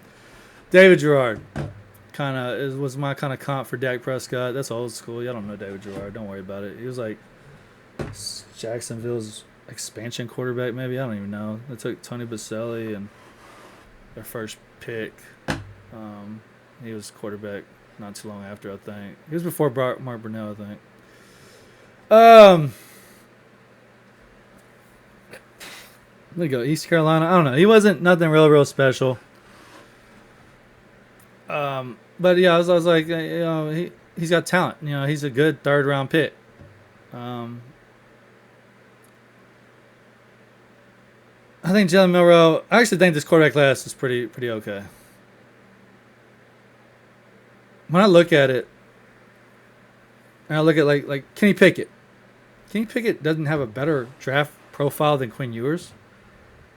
David Gerard. Was my kind of comp for Dak Prescott. That's old school. Y'all don't know David Gerard. Don't worry about it. He was like Jacksonville's expansion quarterback, maybe. I don't even know. They took Tony Baselli and their first pick. He was quarterback not too long after, I think. He was before Mark Brunell, I think. Let me go. East Carolina. I don't know. He wasn't nothing real special. But yeah, I was like, he's got talent. He's a good third round pick. I think Jalen Milroe. I actually think this quarterback class is pretty okay. When I look at it, and I look at like Kenny Pickett. Kenny Pickett doesn't have a better draft profile than Quinn Ewers,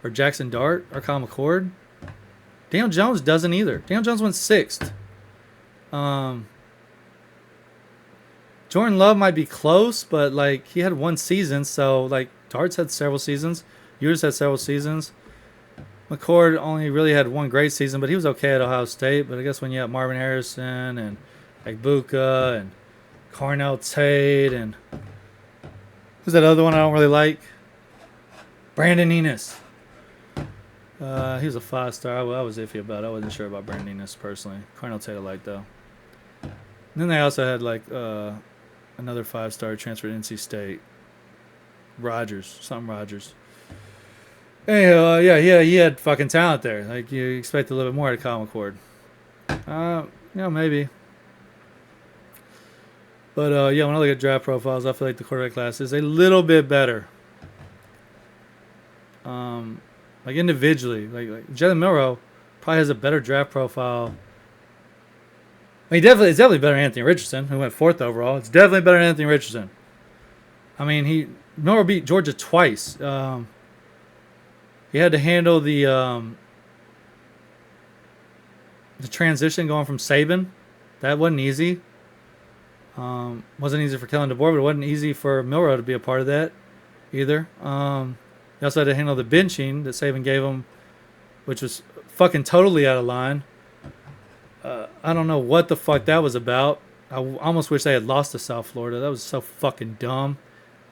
or Jackson Dart, or Kyle McCord. Daniel Jones doesn't either. Daniel Jones went 6th. Jordan Love might be close, but like he had one season, so like Dart's had several seasons. Ewers had several seasons. McCord only really had one great season, but he was okay at Ohio State. But I guess when you have Marvin Harrison and Egbuka and Cornell Tate and who's that other one I don't really like? Brandon Enos. He was a 5-star. I was iffy about it. I wasn't sure about Brandon Enos personally. Cornell Tate I liked though. And then they also had like another 5-star transfer to NC State. Rogers. Anyhow, he had fucking talent there. Like you expect a little bit more out of Kyle McCord. Maybe. But when I look at draft profiles, I feel like the quarterback class is a little bit better. Like individually, like Jalen Milroe probably has a better draft profile. I mean, it's definitely better than Anthony Richardson, who went 4th overall. It's definitely better than Anthony Richardson. I mean, Milroe beat Georgia twice. He had to handle the transition going from Saban. That wasn't easy. Wasn't easy for Kellen DeBoer, but it wasn't easy for Milroe to be a part of that either. He also had to handle the benching that Saban gave him, which was fucking totally out of line. I don't know what the fuck that was about. I almost wish they had lost to South Florida. That was so fucking dumb.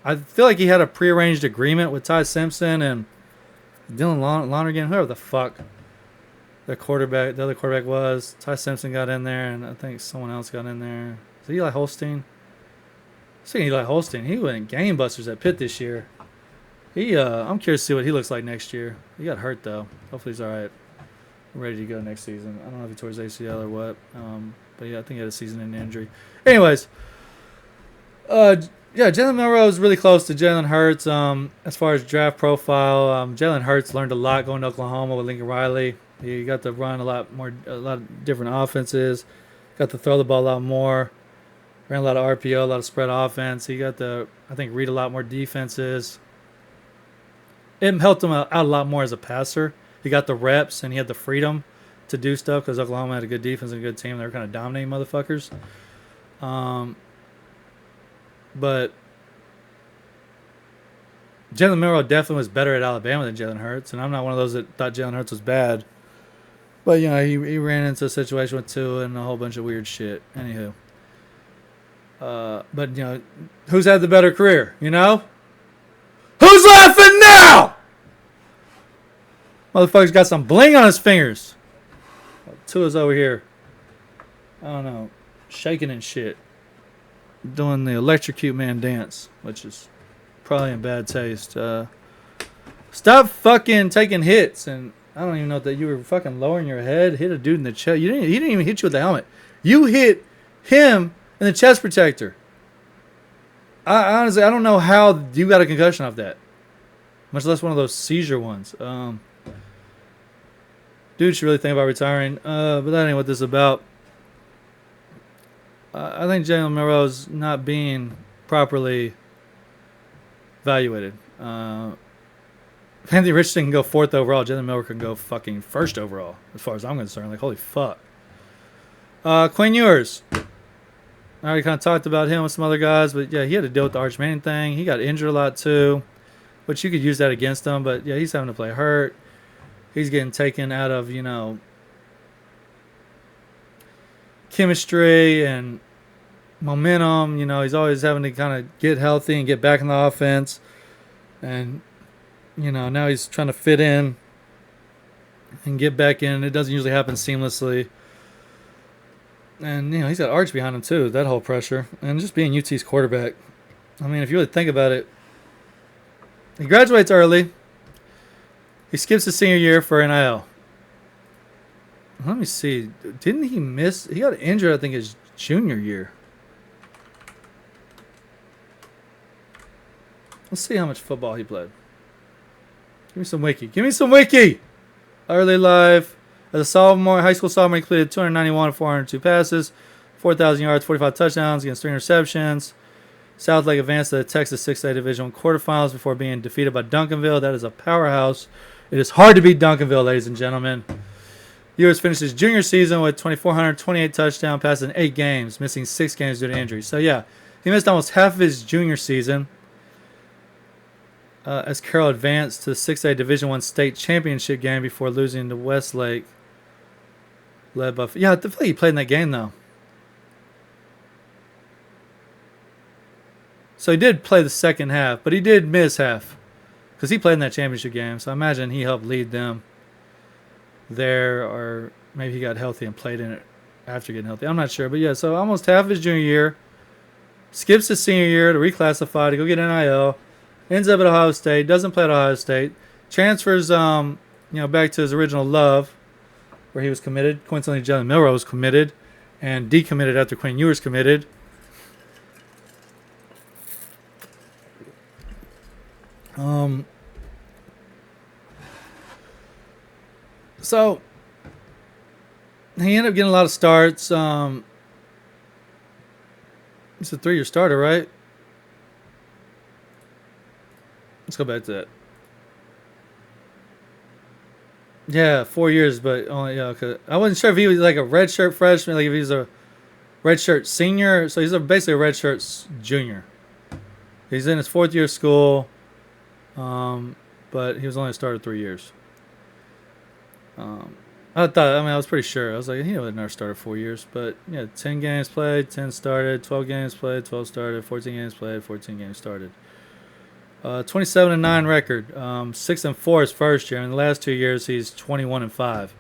I feel like he had a prearranged agreement with Ty Simpson and Dylan Lonergan, whoever the fuck the other quarterback was. Ty Simpson got in there, and I think someone else got in there. Is it Eli Holstein? Speaking of Eli Holstein, he went gangbusters at Pitt this year. I'm curious to see what he looks like next year. He got hurt though. Hopefully he's all right. Ready to go next season. I don't know if he tore his ACL or what. But yeah, I think he had a season-ending injury. Anyways, Yeah, Jalen Milroe is really close to Jalen Hurts. As far as draft profile, Jalen Hurts learned a lot going to Oklahoma with Lincoln Riley. He got to run a lot of different offenses. Got to throw the ball a lot more. Ran a lot of RPO, a lot of spread offense. He got to, I think, read a lot more defenses. It helped him out a lot more as a passer. He got the reps and he had the freedom to do stuff because Oklahoma had a good defense and a good team. They were kind of dominating motherfuckers. But Jalen Milroe definitely was better at Alabama than Jalen Hurts, and I'm not one of those that thought Jalen Hurts was bad. But he ran into a situation with Tua and a whole bunch of weird shit. Anywho, but who's had the better career? Who's laughing now? Motherfucker's got some bling on his fingers. Tua's over here. I don't know, shaking and shit, doing the electrocute man dance, which is probably in bad taste. Stop fucking taking hits, and I don't even know that you were fucking lowering your head, hit a dude in the chest. He didn't even hit you with the helmet. You hit him in the chest protector. I honestly don't know how you got a concussion off that, much less one of those seizure ones. Dude should really think about retiring. But that ain't what this is about. I think Jalen Milroe's not being properly evaluated. Anthony Richardson can go 4th overall. Jalen Milroe can go fucking 1st overall, as far as I'm concerned. Like, holy fuck. Quinn Ewers. I already kind of talked about him with some other guys, but yeah, he had to deal with the Arch Manning thing. He got injured a lot too, which you could use that against him. But yeah, he's having to play hurt. He's getting taken out of, chemistry and momentum. He's always having to kind of get healthy and get back in the offense. And, now he's trying to fit in and get back in. It doesn't usually happen seamlessly. And, he's got Arch behind him too, that whole pressure. And just being UT's quarterback. I mean, if you really think about it, he graduates early. He skips his senior year for NIL. Let me see. Didn't he miss? He got injured, I think, his junior year. Let's see how much football he played. Give me some wiki. Give me some wiki! Early life. As a sophomore, high school sophomore, he completed 291 of 402 passes, 4,000 yards, 45 touchdowns against 3 interceptions. South Lake advanced to the Texas 6A Division I quarterfinals before being defeated by Duncanville. That is a powerhouse. It is hard to beat Duncanville, ladies and gentlemen. Ewers finished his junior season with 2,428 touchdown passes in 8 games, missing 6 games due to injury. So, yeah, he missed almost half of his junior season as Carroll advanced to the 6A Division I state championship game before losing to Westlake. Led by... Yeah, I feel like he played in that game, though. So he did play the second half, but he did miss half because he played in that championship game. So I imagine he helped lead them there, or maybe he got healthy and played in it after getting healthy. I'm not sure, but yeah, so almost half of his junior year, skips his senior year to reclassify to go get NIL, ends up at Ohio State, doesn't play at Ohio State, transfers back to his original love where he was committed. Coincidentally, Jalen Milroe was committed and decommitted after Quinn Ewers committed. So he ended up getting a lot of starts. It's a 3-year starter, right? Let's go back to that. Yeah, 4 years, but only okay. I wasn't sure if he was like a redshirt freshman, like if he's a redshirt senior. So he's basically a redshirt junior. He's in his 4th year of school. But he was only a starter 3 years. I was pretty sure. I was like, he would never started 4 years. But, yeah, 10 games played, 10 started, 12 games played, 12 started, 14 games played, 14 games started. 27-9 record. 6-4 his first year. In the last 2 years, he's 21-5.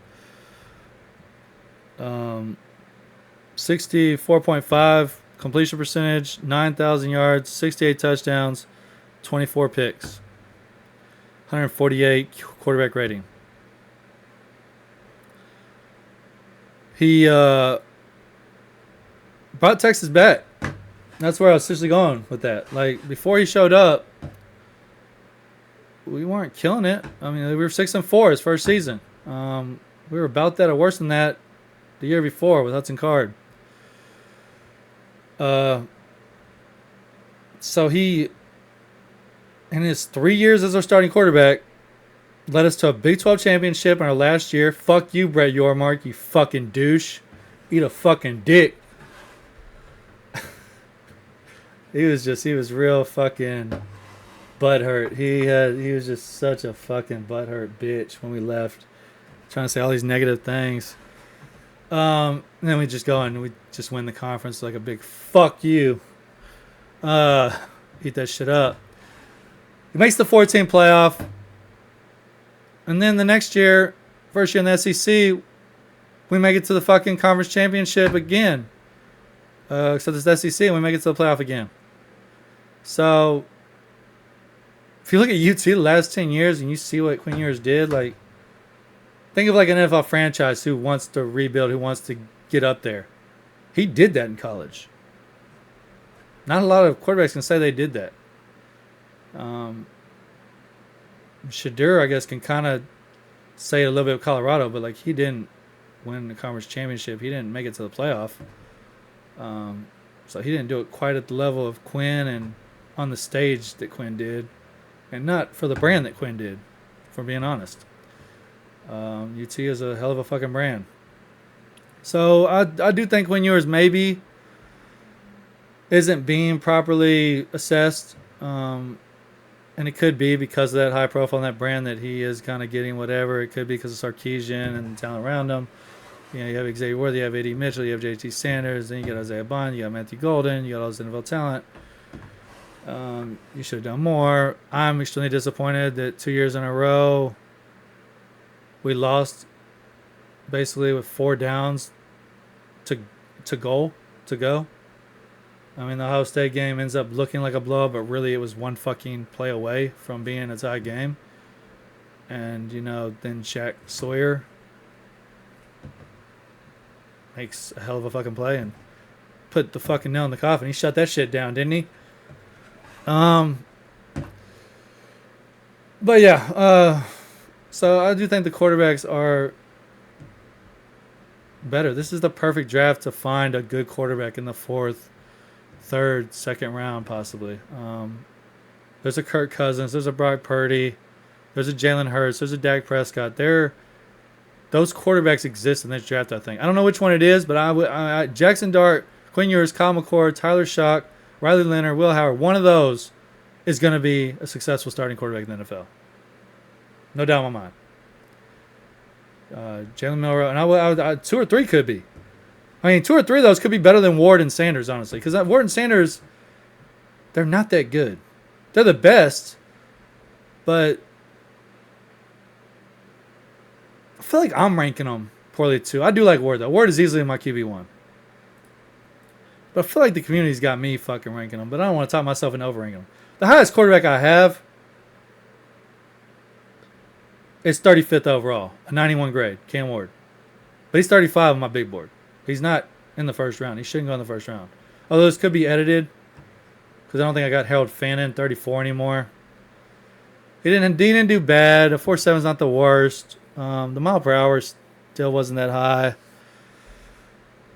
64.5 completion percentage, 9,000 yards, 68 touchdowns, 24 picks. 148 quarterback rating. He brought Texas back. That's where I was seriously going with that. Like, before he showed up, we weren't killing it. I mean, we were 6-4 his first season. We were about that or worse than that the year before with Hudson Card. So he, in his 3 years as our starting quarterback, led us to a Big 12 championship in our last year. Fuck you, Brett Yormark, you fucking douche. Eat a fucking dick. He was real fucking butthurt. He was just such a fucking butthurt bitch when we left. Trying to say all these negative things. And then we just go and we just win the conference like a big fuck you. Eat that shit up. He makes the 14 playoff. And then the next year, first year in the SEC, we make it to the fucking conference championship again. Except it's the SEC and we make it to the playoff again. So, if you look at UT the last 10 years and you see what Quinn Ewers did, like, think of like an NFL franchise who wants to rebuild, who wants to get up there. He did that in college. Not a lot of quarterbacks can say they did that. Shadur, I guess, can kind of say it a little bit of Colorado, but like he didn't win the conference championship. He didn't make it to the playoff. So he didn't do it quite at the level of Quinn and on the stage that Quinn did. And not for the brand that Quinn did, for being honest. UT is a hell of a fucking brand. So I do think Quinn Ewers maybe isn't being properly assessed. And it could be because of that high profile and that brand that he is kind of getting whatever. It could be because of Sarkisian and the talent around him. You know, you have Xavier Worthy, you have A.D. Mitchell, you have J.T. Sanders, then you got Isaiah Bond, you got Matthew Golden, you got all this NFL talent. You should have done more. I'm extremely disappointed that 2 years in a row we lost basically with 4 downs to go. I mean, the Ohio State game ends up looking like a blowout, but really it was one fucking play away from being a tie game. And, you know, then Shaq Sawyer makes a hell of a fucking play and put the fucking nail in the coffin. He shut that shit down, didn't he? But yeah, so I do think the quarterbacks are better. This is the perfect draft to find a good quarterback in the 4th, 3rd, 2nd round, possibly. There's a Kirk Cousins, there's a Brock Purdy, there's a Jalen Hurts, there's a Dak Prescott. Those quarterbacks exist in this draft, I think. I don't know which one it is, but Jackson Dart, Quinn Ewers, Kyle McCord, Tyler Shock, Riley Leonard, Will Howard, one of those is going to be a successful starting quarterback in the NFL. No doubt in my mind. Jalen Milroe, and I 2 or 3 could be. I mean, 2 or 3 of those could be better than Ward and Sanders, honestly. Because Ward and Sanders, they're not that good. They're the best, but I feel like I'm ranking them poorly too. I do like Ward, though. Ward is easily my QB1. But I feel like the community's got me fucking ranking them. But I don't want to talk myself into overranking them. The highest quarterback I have is 35th overall, a 91 grade, Cam Ward. But he's 35 on my big board. He's not in the first round. He shouldn't go in the first round. Although this could be edited because I don't think I got Harold Fannin 34 anymore. He didn't do bad. A 4.7 is not the worst. The mile per hour still wasn't that high.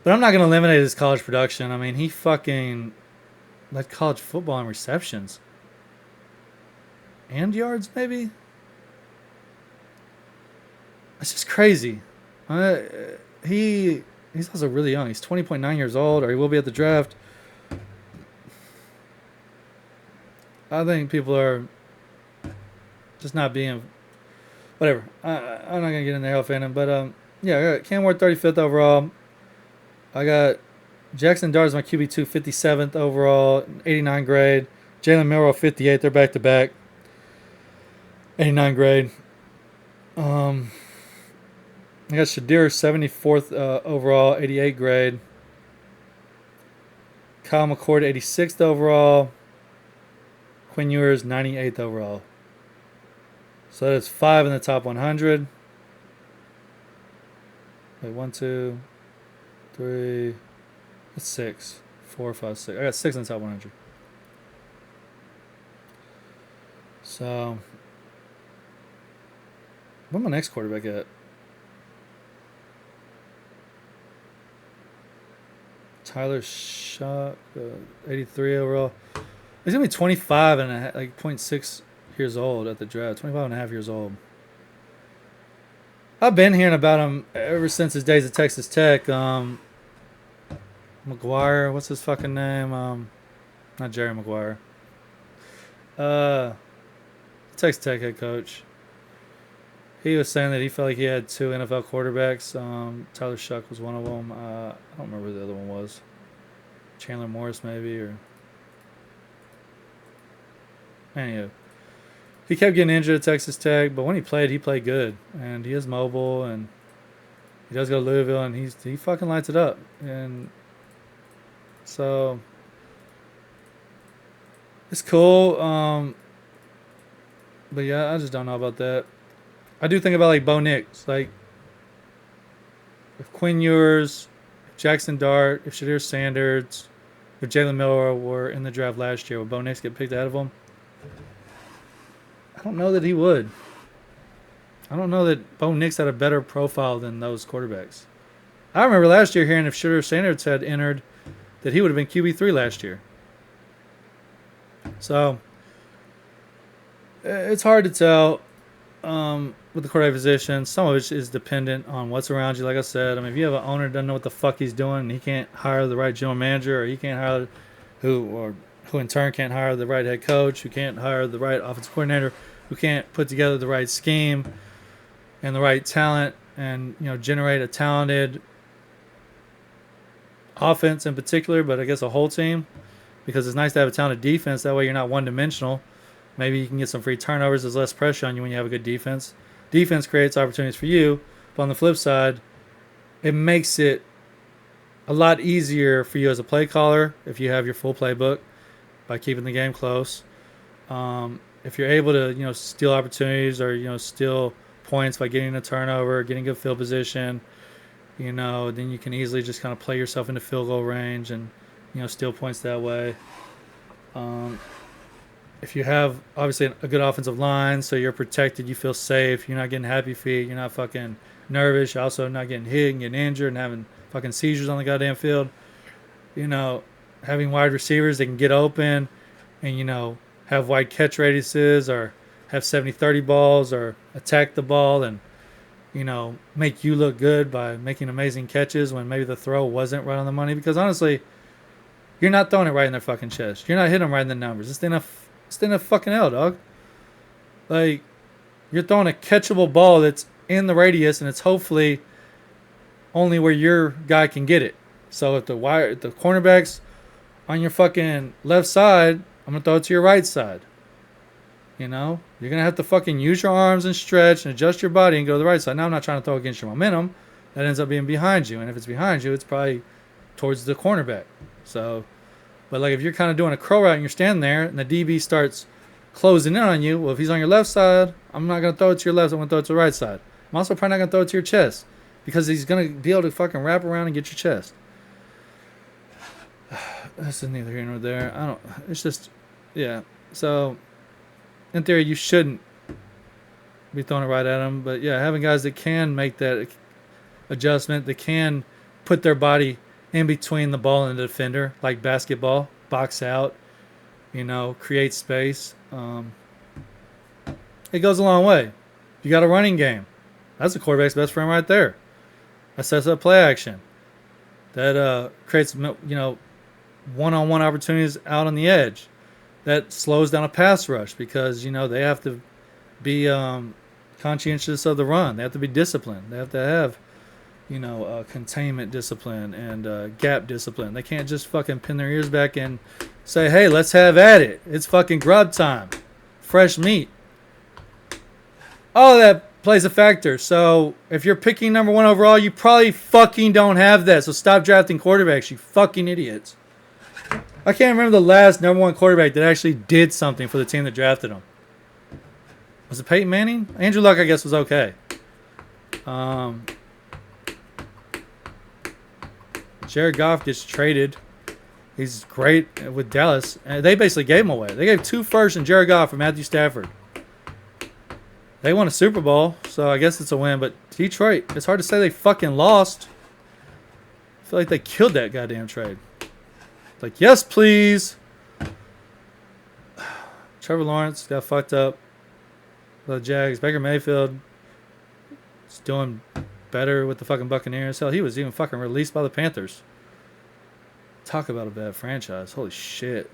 But I'm not going to eliminate his college production. I mean, he fucking led college football in receptions. And yards, maybe? It's just crazy. He's also really young. He's 20.9 years old, or he will be at the draft. I think people are just not being... Whatever. I'm not going to get into Harold Fannin. But, yeah, I got Cam Ward 35th overall. I got Jackson Dart as my QB2, 57th overall, 89 grade. Jalen Milroe, 58th. They're back-to-back. 89 grade. I got Shadir, 74th overall, 88 grade. Kyle McCord, 86th overall. Quinn Ewers, 98th overall. So that is 5 in the top 100. Wait, 1, 2, 3, that's 6. 4, 5, 6. I got 6 in the top 100. So, where's my next quarterback at? Tyler Shock, 83 overall. He's going to be 25 and like 0.6 years old at the draft. 25 and a half years old. I've been hearing about him ever since his days at Texas Tech. McGuire, what's his fucking name? Not Jerry McGuire. Texas Tech head coach. He was saying that he felt like he had 2 NFL quarterbacks. Tyler Shuck was one of them. I don't remember who the other one was. Chandler Morris maybe, or anyway. He kept getting injured at Texas Tech, but when he played good, and he is mobile, and he does go to Louisville, and he fucking lights it up, and so it's cool. But yeah, I just don't know about that. I do think about like Bo Nix, like if Quinn Ewers, if Jackson Dart, if Shadir Sanders, if Jalen Miller were in the draft last year, would Bo Nix get picked ahead of him? I don't know that he would. I don't know that Bo Nix had a better profile than those quarterbacks. I remember last year hearing if Shadir Sanders had entered, that he would have been QB3 last year. So it's hard to tell with the quarterback position. Some of it is dependent on what's around you. Like I said, I mean, if you have an owner that doesn't know what the fuck he's doing, and he can't hire the right general manager, or he can't hire who in turn can't hire the right head coach, who can't hire the right offensive coordinator, who can't put together the right scheme and the right talent, and generate a talented offense in particular, but I guess a whole team, because it's nice to have a talented defense. That way you're not one-dimensional. Maybe you can get some free turnovers. There's less pressure on you when you have a good defense. Defense creates opportunities for you, but on the flip side, it makes it a lot easier for you as a play caller if you have your full playbook by keeping the game close. If you're able to, steal opportunities or, steal points by getting a turnover, getting good field position, then you can easily just kind of play yourself into field goal range and, steal points that way. If you have, obviously, a good offensive line, so you're protected, you feel safe, you're not getting happy feet, you're not fucking nervous, you're also not getting hit and getting injured and having fucking seizures on the goddamn field. Having wide receivers that can get open and, have wide catch radiuses or have 70-30 balls or attack the ball and, make you look good by making amazing catches when maybe the throw wasn't right on the money. Because honestly, you're not throwing it right in their fucking chest. You're not hitting them right in the numbers. It's in a fucking L, dog. Like, you're throwing a catchable ball that's in the radius and it's hopefully only where your guy can get it. So if the cornerback's on your fucking left side, I'm going to throw it to your right side. You're going to have to fucking use your arms and stretch and adjust your body and go to the right side. Now, I'm not trying to throw against your momentum. That ends up being behind you. And if it's behind you, it's probably towards the cornerback. So, but like if you're kind of doing a crow route and you're standing there and the DB starts closing in on you, well, if he's on your left side, I'm not going to throw it to your left. I'm going to throw it to the right side. I'm also probably not going to throw it to your chest because he's going to be able to fucking wrap around and get your chest. That's neither here nor there. It's just, yeah. So, in theory, you shouldn't be throwing it right at him. But, yeah, having guys that can make that adjustment, that can put their body in between the ball and the defender, like basketball, box out, create space. It goes a long way. You got a running game. That's the quarterback's best friend right there. That sets up play action. That creates, one-on-one opportunities out on the edge. That slows down a pass rush because, they have to be conscientious of the run. They have to be disciplined. They have to have, containment discipline and gap discipline. They can't just fucking pin their ears back and say, hey, let's have at it. It's fucking grub time. Fresh meat. All of that plays a factor. So if you're picking number 1 overall, you probably fucking don't have that. So stop drafting quarterbacks, you fucking idiots. I can't remember the last number 1 quarterback that actually did something for the team that drafted him. Was it Peyton Manning? Andrew Luck, I guess, was okay. Jared Goff gets traded He's great with Dallas. And they basically gave him away. They gave 2 firsts and Jared Goff for Matthew Stafford. They won a Super Bowl, so I guess it's a win. But Detroit, it's hard to say they fucking lost. I feel like they killed that goddamn trade. Like, yes, please. Trevor Lawrence got fucked up by the Jags. Baker Mayfield is doing better with the fucking Buccaneers. Hell, he was even fucking released by the Panthers. Talk about a bad franchise. Holy shit.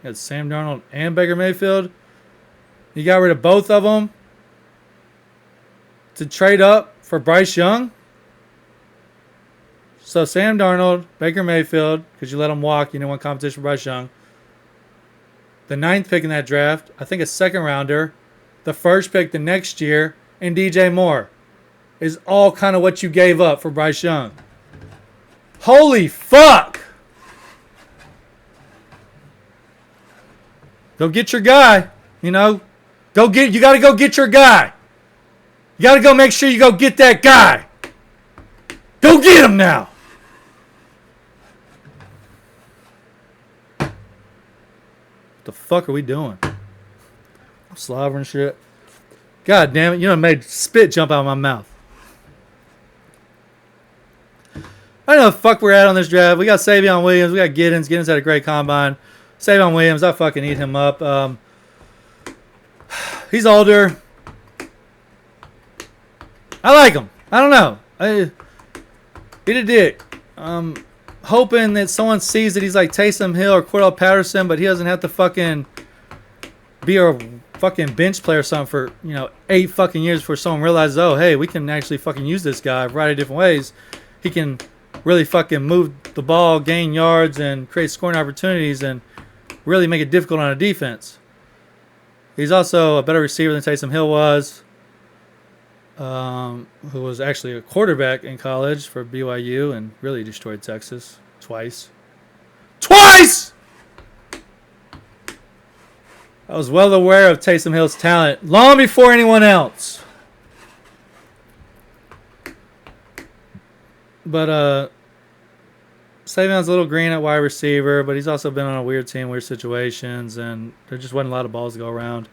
You had Sam Darnold and Baker Mayfield. You got rid of both of them to trade up for Bryce Young. So Sam Darnold, Baker Mayfield, because you let him walk, you didn't want competition for Bryce Young. The 9th pick in that draft, I think a 2nd rounder. The 1st pick the next year, and DJ Moore is all kind of what you gave up for Bryce Young. Holy fuck! Go get your guy. You know, you got to go get your guy. You got to go make sure you go get that guy. Go get him now. What the fuck are we doing? I'm slobbering shit. God damn it. You done made spit jump out of my mouth. I don't know the fuck we're at on this draft. We got Savion Williams. We got Giddens. Giddens had a great combine. Savion Williams, I fucking eat him up. He's older. I like him. I don't know. Eat a dick. Hoping that someone sees that he's like Taysom Hill or Cordell Patterson, but he doesn't have to fucking be a fucking bench player or something for, 8 fucking years before someone realizes, oh, hey, we can actually fucking use this guy a variety of different ways. He can really fucking move the ball, gain yards, and create scoring opportunities and really make it difficult on a defense. He's also a better receiver than Taysom Hill was, who was actually a quarterback in college for BYU and really destroyed Texas twice. Twice! I was well aware of Taysom Hill's talent long before anyone else. But Savion's a little green at wide receiver, but he's also been on a weird team, weird situations, and there just wasn't a lot of balls to go around.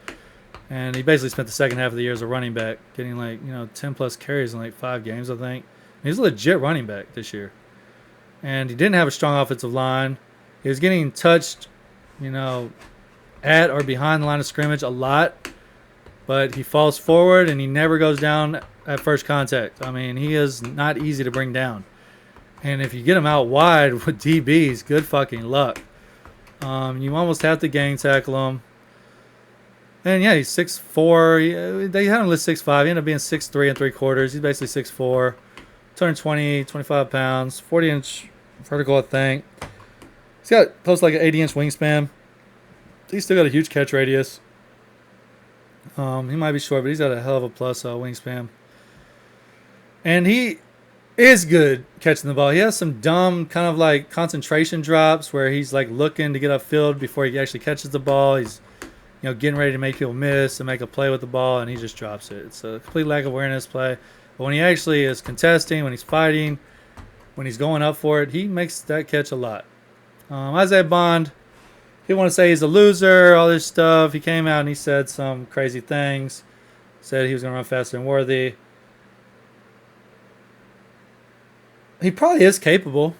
And he basically spent the second half of the year as a running back, getting 10-plus carries in 5 games, I think. He's a legit running back this year. And he didn't have a strong offensive line. He was getting touched, at or behind the line of scrimmage a lot. But he falls forward, and he never goes down at first contact. I mean, he is not easy to bring down. And if you get him out wide with DBs, good fucking luck. You almost have to gang tackle him. And yeah, he's 6'4". They had him listed 6'5". He ended up being 6'3 3/4. He's basically 6'4". 220, 25 pounds, 40-inch vertical, I think. He's got close to an 80-inch wingspan. He's still got a huge catch radius. He might be short, but he's got a hell of a plus wingspan. And he is good catching the ball. He has some dumb kind of concentration drops where he's looking to get upfield before he actually catches the ball. He's getting ready to make people miss and make a play with the ball, and he just drops it. It's a complete lack of awareness play. But when he actually is contesting, when he's fighting, when he's going up for it, he makes that catch a lot. Isaiah Bond, he want to say he's a loser, all this stuff. He came out and he said some crazy things. Said he was going to run faster than Worthy. He probably is capable.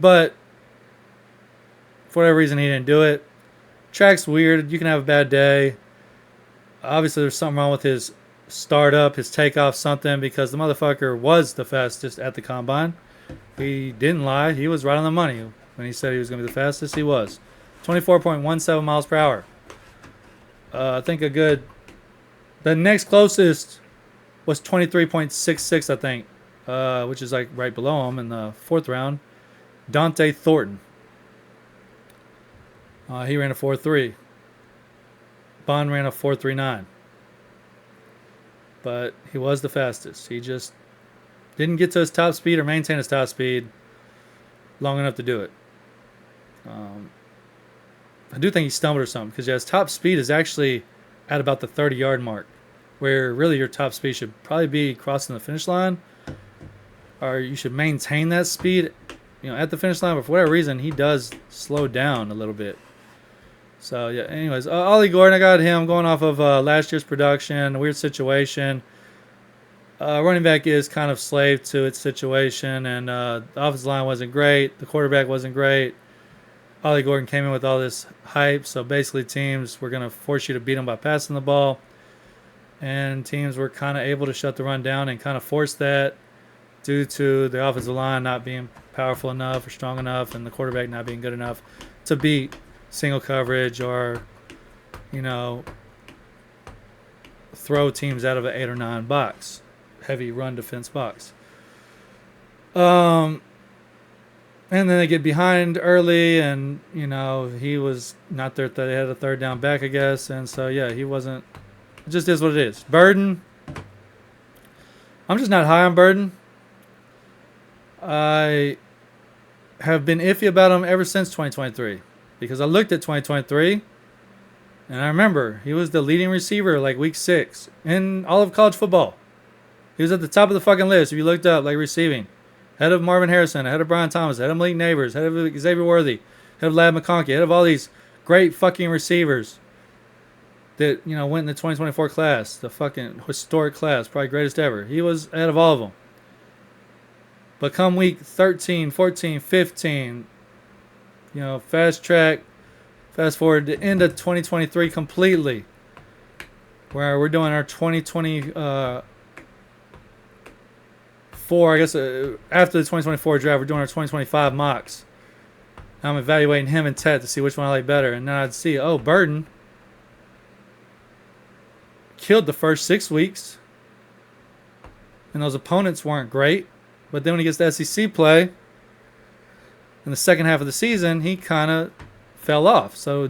But for whatever reason, he didn't do it. Track's weird. You can have a bad day. Obviously, there's something wrong with his startup, his takeoff, something, because the motherfucker was the fastest at the combine. He didn't lie. He was right on the money. When he said he was going to be the fastest, he was. 24.17 miles per hour. I think the next closest was 23.66, I think, which is right below him in the 4th round. Dante Thornton. He ran a 4.3. Bond ran a 4.39. But he was the fastest. He just didn't get to his top speed or maintain his top speed long enough to do it. I do think he stumbled or something, because his top speed is actually at about the 30-yard mark, where really your top speed should probably be crossing the finish line. or you should maintain that speed, at the finish line. But for whatever reason, he does slow down a little bit. So yeah. Anyways, Ollie Gordon, I got him going off of last year's production. A weird situation. Running back is kind of slave to its situation, and the offensive line wasn't great. The quarterback wasn't great. Ollie Gordon came in with all this hype, so basically teams were going to force you to beat them by passing the ball, and teams were kind of able to shut the run down and kind of force that due to the offensive line not being powerful enough or strong enough, and the quarterback not being good enough to beat single coverage or, throw teams out of an 8 or 9 box. Heavy run defense box. And then they get behind early, and he was not there. They had a third down back, I guess, and so yeah, he wasn't. It just is what it is. Burden. I'm just not high on Burden. I have been iffy about him ever since 2023 because I looked at 2023. And I remember he was the leading receiver like week 6 in all of college football. He was at the top of the fucking list if you looked up like receiving. Head of Marvin Harrison, head of Brian Thomas, head of Malik Neighbors, head of Xavier Worthy, head of Ladd McConkey, head of all these great fucking receivers that, went in the 2024 class, the fucking historic class, probably greatest ever. He was ahead of all of them. But come week 13, 14, 15, fast forward to end of 2023 completely, where we're doing our 2024, I guess after the 2024 draft, we're doing our 2025 mocks. I'm evaluating him and Ted to see which one I like better. And then I'd see, Burden killed the first 6 weeks. And those opponents weren't great. But then when he gets to SEC play, in the second half of the season, he kind of fell off. So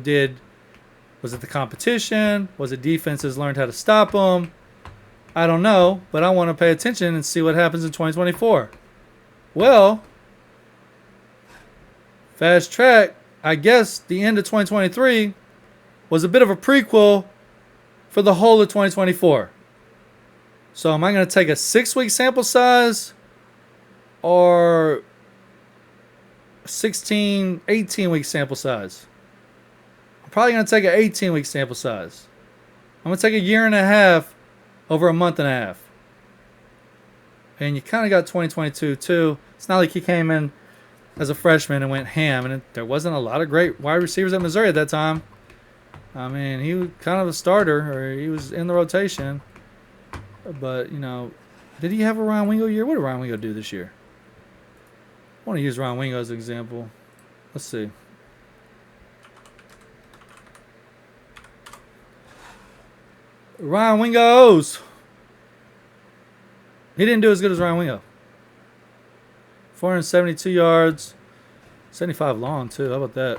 was it the competition? Was it defenses learned how to stop him? I don't know, but I want to pay attention and see what happens in 2024. Well, fast track, I guess the end of 2023 was a bit of a prequel for the whole of 2024. So am I going to take a 6-week sample size or 16, 18-week sample size? I'm probably going to take an 18-week sample size. I'm going to take a year and a half over a month and a half. And you kind of got 2022 too. It's not like he came in as a freshman and went ham. And there wasn't a lot of great wide receivers at Missouri at that time. I mean, he was kind of a starter, or he was in the rotation. But, did he have a Ryan Wingo year? What did Ryan Wingo do this year? I want to use Ryan Wingo as an example. Let's see. Ryan Wingo's. He didn't do as good as Ryan Wingo. 472 yards, 75 long too. How about that?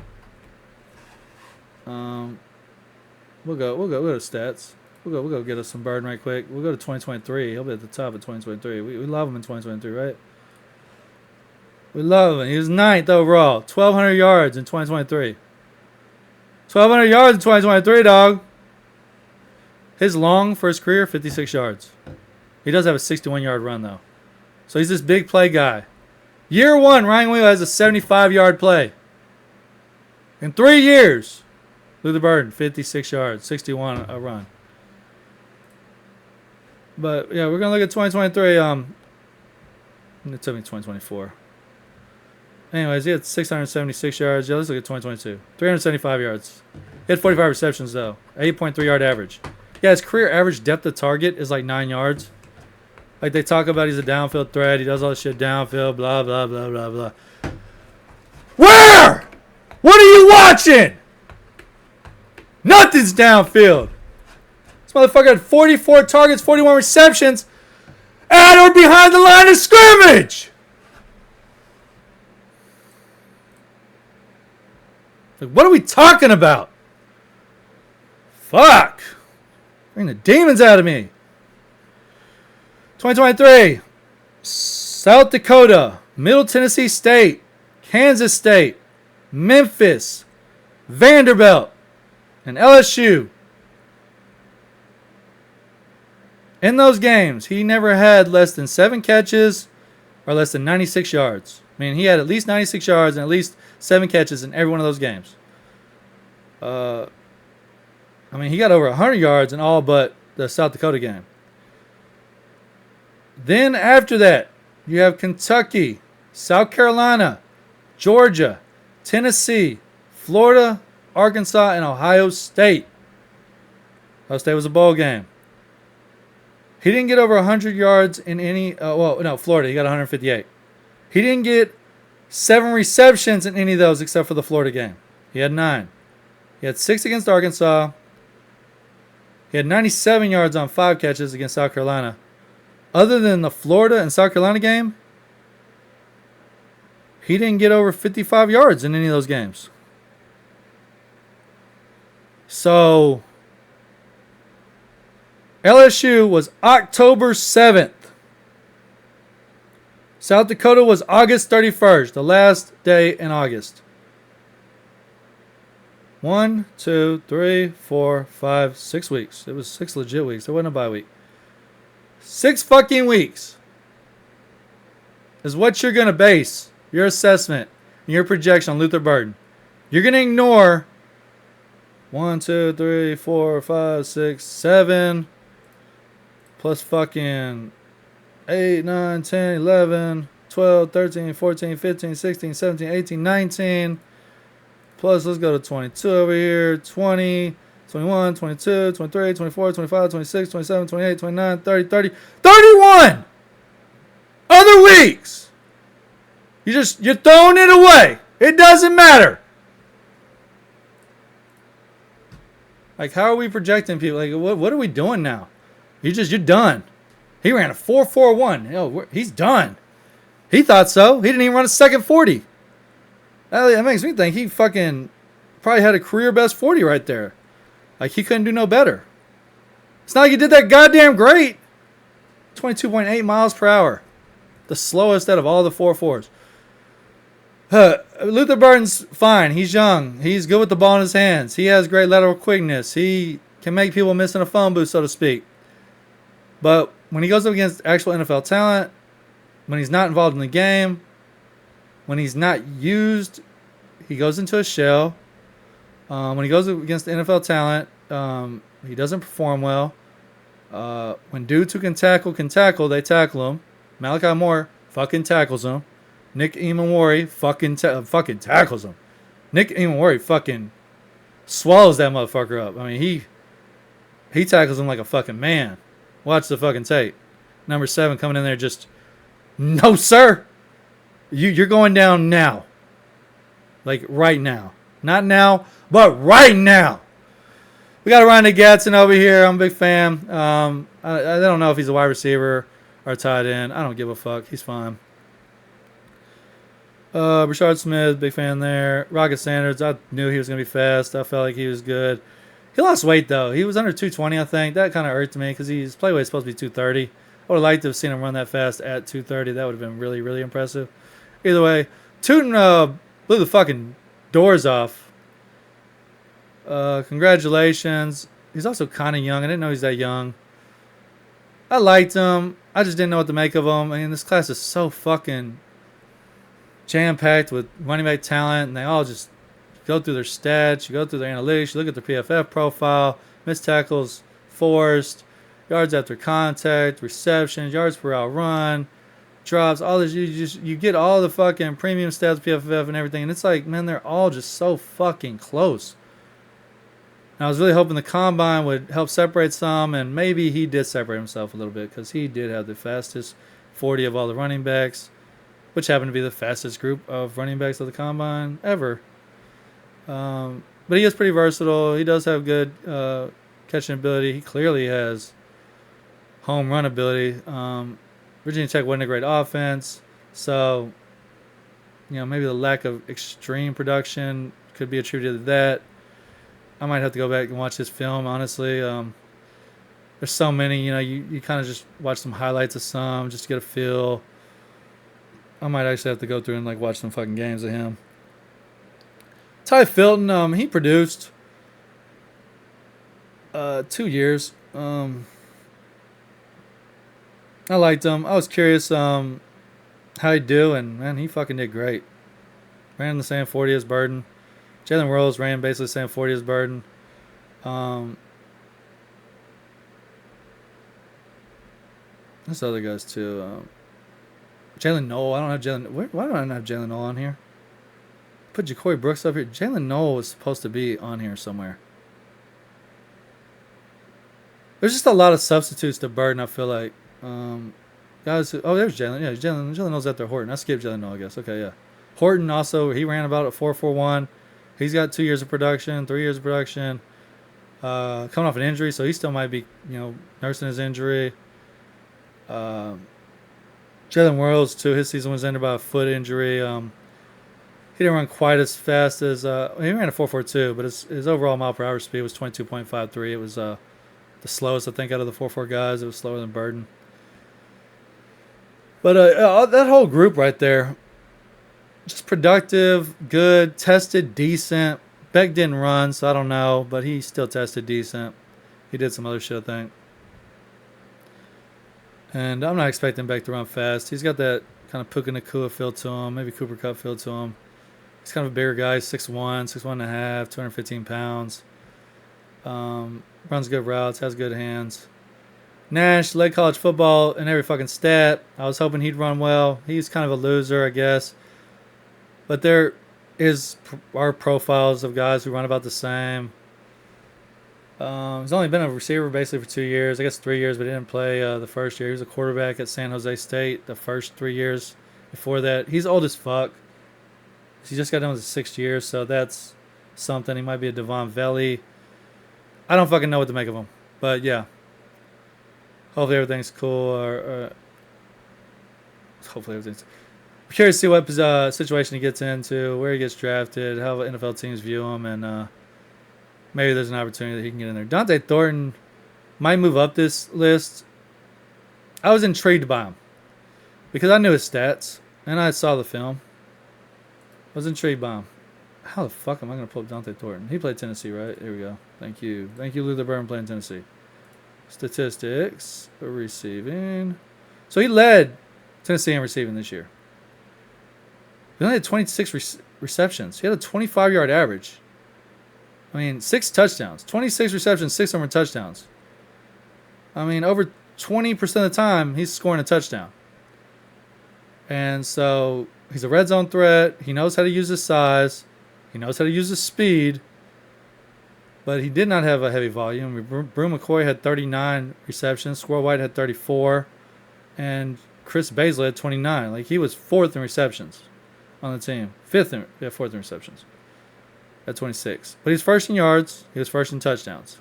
We'll go to stats. We'll go get us some Burden right quick. We'll go to 2023. He'll be at the top of 2023. We love him in 2023, right? We love him. He was 9th overall. 1,200 yards in 2023. 1,200 yards in 2023, dog. His long for his career, 56 yards. He does have a 61-yard run, though. So he's this big play guy. Year 1, Ryan Wingo has a 75-yard play. In 3 years, Luther Burden, 56 yards, 61 a run. But, yeah, we're going to look at 2023. It took me 2024. Anyways, he had 676 yards. Yeah, let's look at 2022. 375 yards. He had 45 receptions, though. 8.3-yard average. Yeah, his career average depth of target is like 9 yards. Like they talk about, he's a downfield threat. He does all this shit downfield, blah, blah, blah, blah, blah. Where? What are you watching? Nothing's downfield. This motherfucker had 44 targets, 41 receptions, at or behind the line of scrimmage. Like, what are we talking about? Fuck. Bring the demons out of me. 2023. South Dakota, Middle Tennessee State, Kansas State, Memphis, Vanderbilt, and LSU. In those games, he never had less than 7 catches or less than 96 yards. I mean, he had at least 96 yards and at least 7 catches in every one of those games. I mean, he got over 100 yards in all but the South Dakota game. Then after that, you have Kentucky, South Carolina, Georgia, Tennessee, Florida, Arkansas, and Ohio State. Ohio State was a bowl game. He didn't get over 100 yards in any... Florida. He got 158. He didn't get 7 receptions in any of those except for the Florida game. He had 9. He had 6 against Arkansas. He had 97 yards on 5 catches against South Carolina. Other than the Florida and South Carolina game, he didn't get over 55 yards in any of those games. So, LSU was October 7th. South Dakota was August 31st, the last day in August. 1, 2, 3, 4, 5, 6 weeks. It was 6 legit weeks. There wasn't a bye week. 6 fucking weeks is what you're going to base your assessment and your projection on Luther Burden. You're going to ignore 1, 2, 3, 4, 5, 6, 7 plus fucking 8, 9, 10, 11, 12, 13, 14, 15, 16, 17, 18, 19. Plus, let's go to 22 over here. 20, 21, 22, 23, 24, 25, 26, 27, 28, 29, 30, 30, 31 other weeks. You're throwing it away. It doesn't matter. Like, how are we projecting people? Like, what are we doing now? You're done. He ran a 4.41. He's done. He thought so. He didn't even run a second 40. That makes me think he fucking probably had a career best 40 right there. Like, he couldn't do no better. It's not like he did that goddamn great. 22.8 miles per hour. The slowest out of all the 4.4s. Luther Burden's fine. He's young. He's good with the ball in his hands. He has great lateral quickness. He can make people miss in a phone booth, so to speak. But when he goes up against actual NFL talent, when he's not involved in the game, when he's not used, he goes into a shell. When he goes up against the NFL talent, he doesn't perform well. When dudes who can tackle, they tackle him. Malachi Moore fucking tackles him. Nick Imawari fucking tackles him. Nick Imawari fucking swallows that motherfucker up. I mean, he tackles him like a fucking man. Watch the fucking tape. Number 7 coming in there just, no, sir. You're going down now. Like, right now. Not now, but right now. We got Ryan Gatson over here. I'm a big fan. I don't know if he's a wide receiver or tight end. I don't give a fuck. He's fine. Rashard Smith, big fan there. Rocket Sanders, I knew he was going to be fast. I felt like he was good. He lost weight, though. He was under 220, I think. That kind of irked me because his play weight is supposed to be 230. I would have liked to have seen him run that fast at 230. That would have been really, really impressive. Either way, Tootin blew the fucking doors off. Congratulations. He's also kind of young. I didn't know he's that young. I liked him. I just didn't know what to make of him. I mean, this class is so fucking jam-packed with running back talent, and they all just go through their stats, you go through their analytics, you look at their PFF profile, missed tackles forced, yards after contact, receptions, yards per out run, drops, all this. You get all the fucking premium stats, PFF and everything, and it's like, man, they're all just so fucking close. And I was really hoping the combine would help separate some, and maybe he did separate himself a little bit because he did have the fastest 40 of all the running backs, which happened to be the fastest group of running backs of the combine ever. But he is pretty versatile. He does have good catching ability. He clearly has home run ability. Virginia Tech wasn't a great offense, so maybe the lack of extreme production could be attributed to that. I might have to go back and watch his film, honestly. There's so many, you kind of just watch some highlights of some just to get a feel. I might actually have to go through and watch some fucking games of him. Ty Filton, he produced 2 years. I liked him. I was curious how How he doing? Man, he fucking did great. Ran the same 40 as Burden. Jalen Rose ran basically the same 40 as Burden. There's other guys too. Jalen Noel. I don't have Jalen. Why do I not have Jalen Noel on here? Put Ja'Cory Brooks up here. Jalen Noel was supposed to be on here somewhere. There's just a lot of substitutes to Burden, I feel like. Guys who, there's Jalen. Yeah, Jalen Noel's out there. Horton. I skipped Jalen Noel, I guess. Okay, yeah. Horton also, he ran about a 4.41. He's got 2 years of production, 3 years of production. Coming off an injury, so he still might be, nursing his injury. Jalen Rose, too. His season was ended by a foot injury. He didn't run quite as fast as he ran a 4.42, but his overall mile per hour speed was 22.53. It was the slowest, I think, out of the 4.4 guys. It was slower than Burden. But that whole group right there, just productive, good, tested decent. Beck didn't run, so I don't know, but he still tested decent. He did some other shit, I think. And I'm not expecting Beck to run fast. He's got that kind of Puka Nacua feel to him, maybe Cooper Kupp feel to him. He's kind of a bigger guy, 6'1", 6'1.5", 215 pounds. Runs good routes, has good hands. Nash led college football in every fucking stat. I was hoping he'd run well. He's kind of a loser, I guess. But there are profiles of guys who run about the same. He's only been a receiver basically for 2 years. I guess 3 years, but he didn't play the first year. He was a quarterback at San Jose State the first 3 years. Before that, he's old as fuck. He just got done with his 6th year, so that's something. He might be a Devon Valley. I don't fucking know what to make of him. But yeah. Hopefully everything's cool. Hopefully everything's... I'm curious to see what situation he gets into, where he gets drafted, how NFL teams view him, and maybe there's an opportunity that he can get in there. Dante Thornton might move up this list. I was intrigued by him because I knew his stats and I saw the film. I was intrigued by him. How the fuck am I going to pull up Dante Thornton? He played Tennessee, right? Here we go. Thank you. Thank you, Luther Burden, playing Tennessee. Statistics. Receiving. So he led Tennessee in receiving this year. He only had 26 receptions. He had a 25-yard average. 6 touchdowns. 26 receptions, 6 of them were touchdowns. Over 20% of the time, he's scoring a touchdown. And so he's a red zone threat. He knows how to use his size. He knows how to use his speed. But he did not have a heavy volume. Brew McCoy had 39 receptions. Squirrel White had 34. And Chris Baisley had 29. He was 4th in receptions on the team. 4th in receptions at 26. But he's 1st in yards. He was 1st in touchdowns.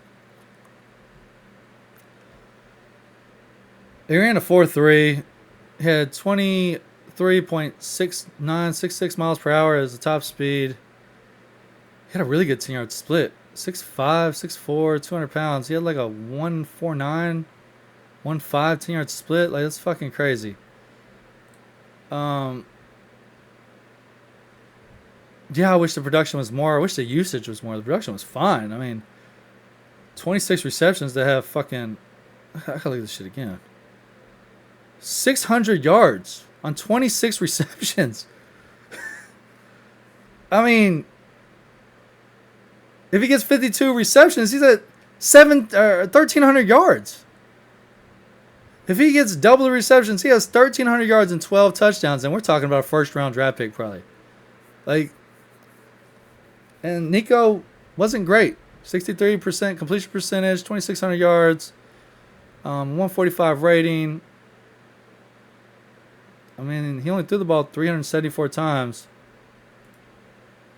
He ran a 4.3. He had 23.6966 miles per hour as the top speed. He had a really good 10-yard split. 6'5", 6'4", 200 pounds. He had a 1.49, 1.5 10-yard split. That's fucking crazy. Yeah, I wish the production was more. I wish the usage was more. The production was fine. 26 receptions to have fucking... I gotta look at this shit again. 600 yards on 26 receptions. If he gets 52 receptions, he's at 1,300 yards. If he gets double the receptions, he has 1,300 yards and 12 touchdowns, and we're talking about a first-round draft pick probably. And Nico wasn't great. 63% completion percentage, 2,600 yards, 145 rating. He only threw the ball 374 times.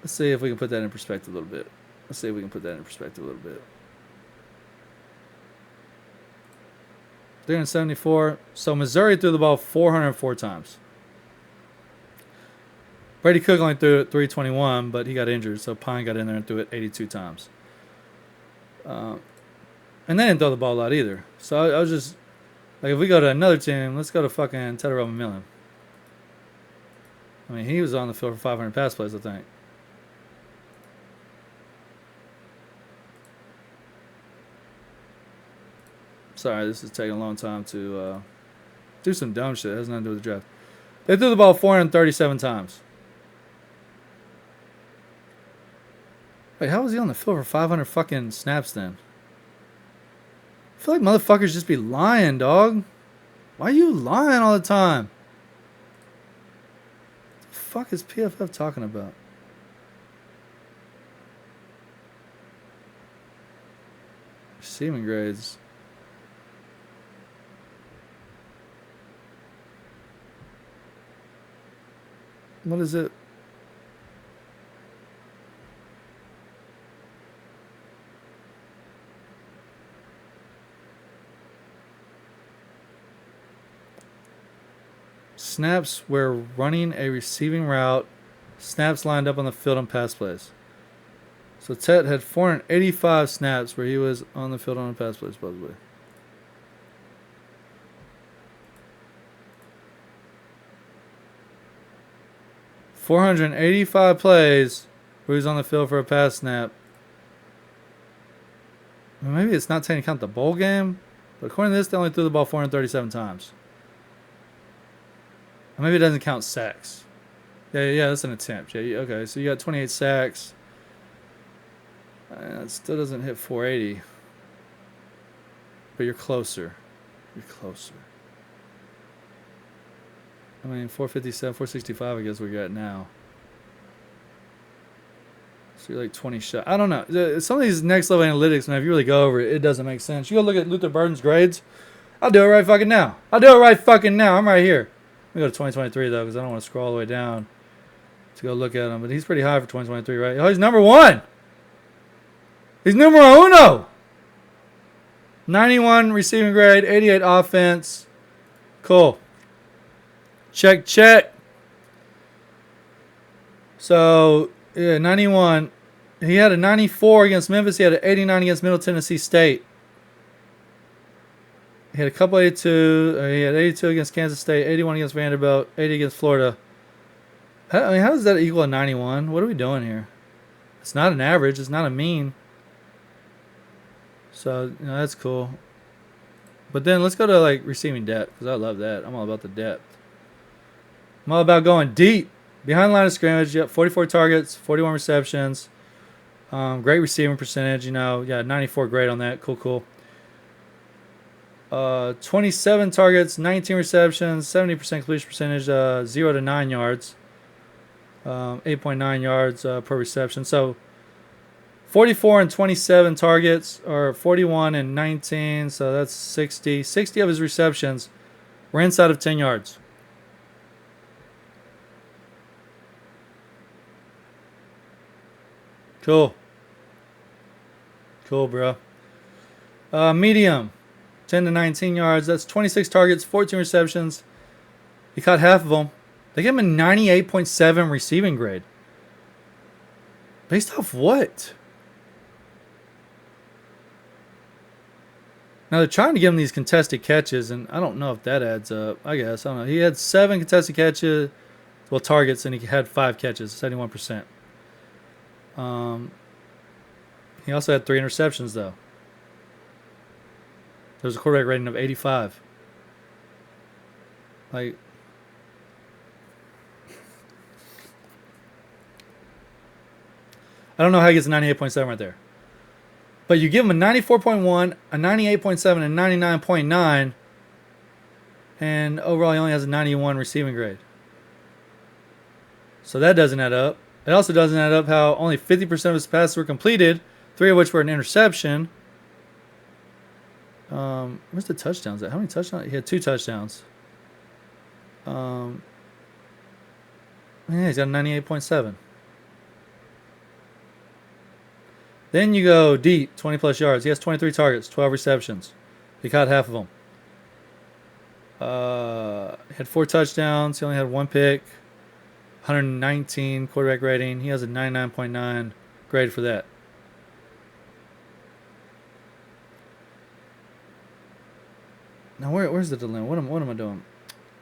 Let's see if we can put that in perspective a little bit. 374. So Missouri threw the ball 404 times. Brady Cook only threw it 321, but he got injured, so Pine got in there and threw it 82 times. And they didn't throw the ball a lot either. So I was just if we go to another team, let's go to fucking Teddy McMillan. He was on the field for 500 pass plays, I think. Sorry, this is taking a long time to do some dumb shit. It has nothing to do with the draft. They threw the ball 437 times. Wait, how was he on the field for 500 fucking snaps then? I feel like motherfuckers just be lying, dog. Why are you lying all the time? What the fuck is PFF talking about? Receiving grades. What is it? Snaps where running a receiving route. Snaps lined up on the field on pass plays. So Tet had 485 snaps where he was on the field on a pass play, supposedly. $485 plays where he was on the field for a pass snap. Well, maybe it's not taking into account the bowl game, but according to this, they only threw the ball 437 times. Or maybe it doesn't count sacks. Yeah, that's an attempt. Yeah, okay, so you got 28 sacks. It still doesn't hit 480. But you're closer. You're closer. I mean, 457, 465, I guess we got now. So you're like 20 shots. I don't know. Some of these next level analytics, man, if you really go over it, it doesn't make sense. You go look at Luther Burden's grades. I'll do it right fucking now. I'm right here. Let me go to 2023, though, because I don't want to scroll all the way down to go look at him. But he's pretty high for 2023, right? Oh, he's number one. He's numero uno. 91 receiving grade, 88 offense. Cool. Check. So, yeah, 91. He had a 94 against Memphis. He had an 89 against Middle Tennessee State. He had a couple 82. He had 82 against Kansas State, 81 against Vanderbilt, 80 against Florida. How does that equal a 91? What are we doing here? It's not an average. It's not a mean. So, that's cool. But then let's go to, like, receiving depth, because I love that. I'm all about the depth. I'm all about going deep. Behind the line of scrimmage, yep, 44 targets, 41 receptions. Great receiving percentage, 94 grade on that. Cool. 27 targets, 19 receptions, 70% completion percentage, 0 to 9 yards. 8.9 yards per reception. So 44 and 27 targets, or 41 and 19, so that's 60. 60 of his receptions were inside of 10 yards. Cool, bro. Medium, 10 to 19 yards. That's 26 targets, 14 receptions. He caught half of them. They gave him a 98.7 receiving grade. Based off what? Now they're trying to give him these contested catches, and I don't know if that adds up. I guess. I don't know. He had 7 contested catches, targets, and he had 5 catches, 71%. He also had 3 interceptions, though. There's a quarterback rating of 85. Like, I don't know how he gets a 98.7 right there. But you give him a 94.1, a 98.7, and 99.9, and overall he only has a 91 receiving grade. So that doesn't add up. It also doesn't add up how only 50% of his passes were completed, 3 of which were an interception. Where's the touchdowns at? How many touchdowns? He had 2 touchdowns. Yeah, he's got a 98.7. Then you go deep, 20 plus yards. He has 23 targets, 12 receptions. He caught half of them. He had 4 touchdowns. He only had 1 pick. 119 quarterback rating. He has a 99.9 grade for that. Now where's the dilemma? What am I doing?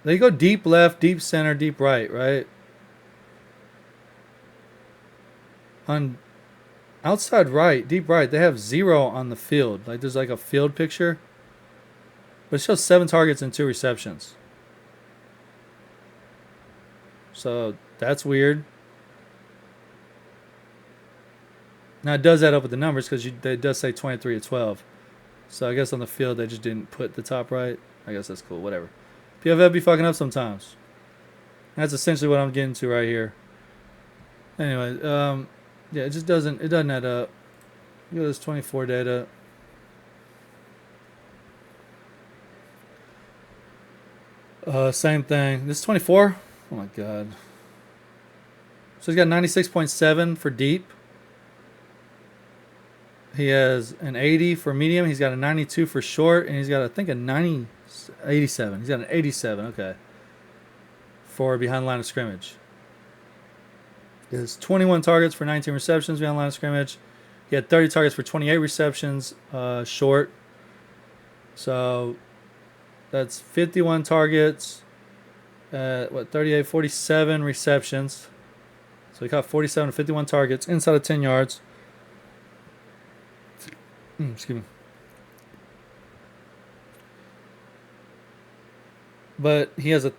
They go deep left, deep center, deep right, right? On outside right, deep right, they have 0 on the field. Like there's like a field picture. But it shows 7 targets and 2 receptions. So that's weird. Now it does add up with the numbers because it does say 23 to 12. So I guess on the field they just didn't put the top right. I guess that's cool. Whatever. PFF be fucking up sometimes. That's essentially what I'm getting to right here. Anyway, yeah, it doesn't add up. Look at this 24 data. Same thing. This is 24. Oh my god. So he's got 96.7 for deep. He has an 80 for medium. He's got a 92 for short, and he's got I think a 87. He's got an 87. Okay. For behind the line of scrimmage. He has 21 targets for 19 receptions behind the line of scrimmage. He had 30 targets for 28 receptions short. So that's 51 targets. 47 receptions. So he caught 47 to 51 targets inside of 10 yards. Excuse me. But he has a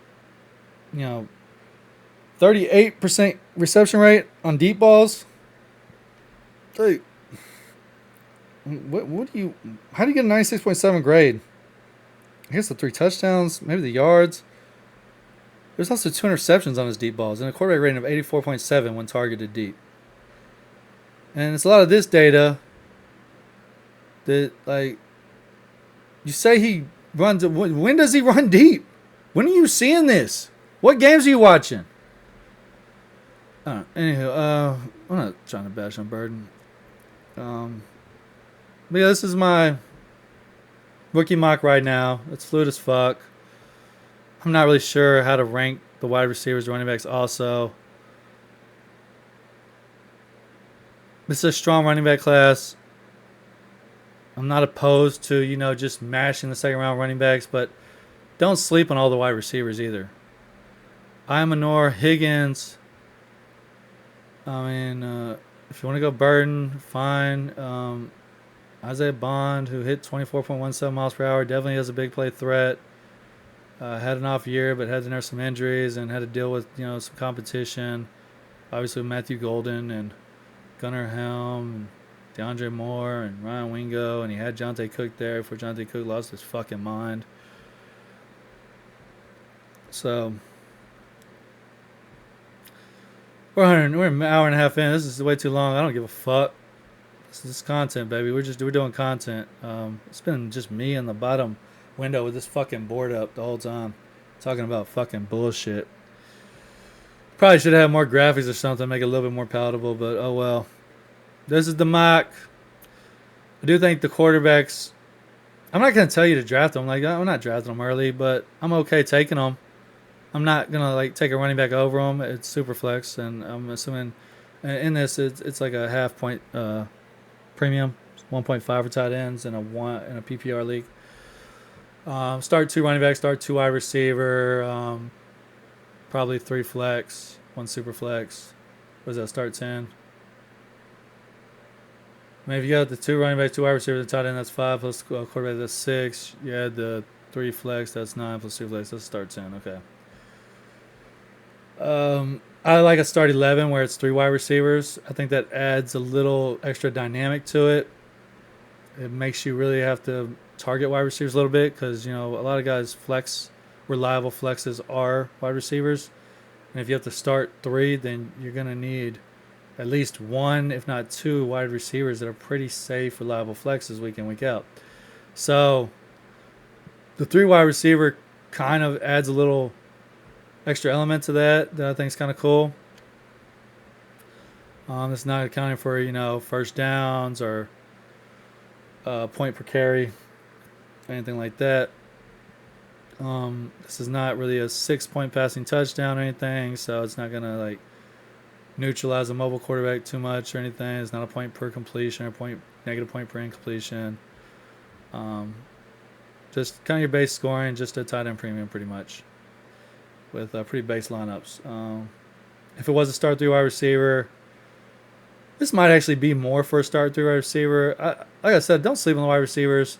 38% reception rate on deep balls. Hey, what do you? How do you get a 96.7 grade? I guess the 3 touchdowns, maybe the yards. There's also 2 interceptions on his deep balls and a quarterback rating of 84.7 when targeted deep. And it's a lot of this data that, like, you say he runs. When does he run deep? When are you seeing this? What games are you watching? Anywho, I'm not trying to bash on Burden. But yeah, this is my rookie mock right now. It's fluid as fuck. I'm not really sure how to rank the wide receivers, running backs also. This is a strong running back class. I'm not opposed to, just mashing the second round running backs, but don't sleep on all the wide receivers either. Imanor, Higgins. I mean, if you want to go Burden, fine. Isaiah Bond, who hit 24.17 miles per hour, definitely has a big play threat. Had an off year, but had to nurse some injuries and had to deal with some competition. Obviously, Matthew Golden and Gunnar Helm, and DeAndre Moore and Ryan Wingo, and he had Jonte Cook there before Jonte Cook lost his fucking mind. So we're an hour and a half in. This is way too long. I don't give a fuck. This is content, baby. We're doing content. It's been just me in the bottom window with this fucking board up the whole time, talking about fucking bullshit. Probably should have more graphics or something, make it a little bit more palatable, but oh well. This is the mock. I do think the quarterbacks, I'm not going to tell you to draft them. Like, I'm not drafting them early, but I'm okay taking them. I'm not going to take a running back over them. It's super flex, and I'm assuming in this it's like a half point premium, 1.5 for tight ends and a PPR league. Start 2 running backs, start 2 wide receiver, probably 3 flex, 1 super flex. What is that? Start 10. I mean, if you got the 2 running backs, 2 wide receivers, and tight end, that's 5 plus quarterback, that's 6. You add the 3 flex, that's 9 plus 2 flex, that's start 10. Okay. I like a start 11 where it's 3 wide receivers. I think that adds a little extra dynamic to it. It makes you really have to target wide receivers a little bit because, a lot of guys reliable flexes are wide receivers. And if you have to start 3, then you're going to need at least 1, if not 2, wide receivers that are pretty safe, reliable flexes week in, week out. So the 3 wide receiver kind of adds a little extra element to that I think is kind of cool. It's not accounting for, first downs or point per carry, anything like that. This is not really a 6-point passing touchdown or anything, so it's not going to neutralize a mobile quarterback too much or anything. It's not a point per completion or negative point per incompletion. Just kind of your base scoring, just a tight end premium pretty much with pretty base lineups. If it was a start 3 wide receiver, this might actually be more for a start 3 wide receiver. Like I said, don't sleep on the wide receivers.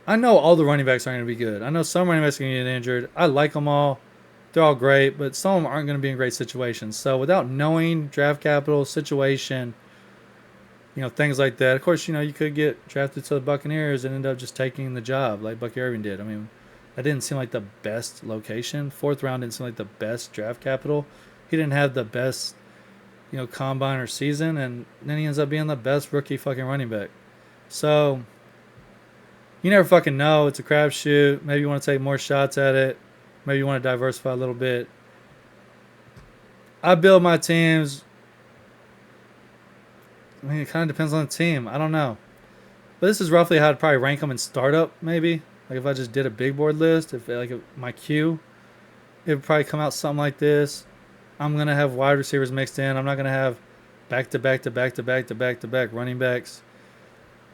I know all the running backs aren't going to be good. I know some running backs are going to get injured. I like them all. they're all great, but some of them aren't going to be in great situations. So without knowing draft capital, situation, things like that. Of course, you could get drafted to the Buccaneers and end up just taking the job like Bucky Irving did. I mean, that didn't seem like the best location. Fourth round didn't seem like the best draft capital. He didn't have the best, combine or season, and then he ends up being the best rookie fucking running back. So you never fucking know. It's a crapshoot. Maybe you want to take more shots at it. Maybe you want to diversify a little bit. I build my teams. I mean, it kind of depends on the team. I don't know. But this is roughly how I'd probably rank them in startup, maybe. Like if I just did a big board list, if my queue, it would probably come out something like this. I'm going to have wide receivers mixed in. I'm not going to have back-to-back running backs.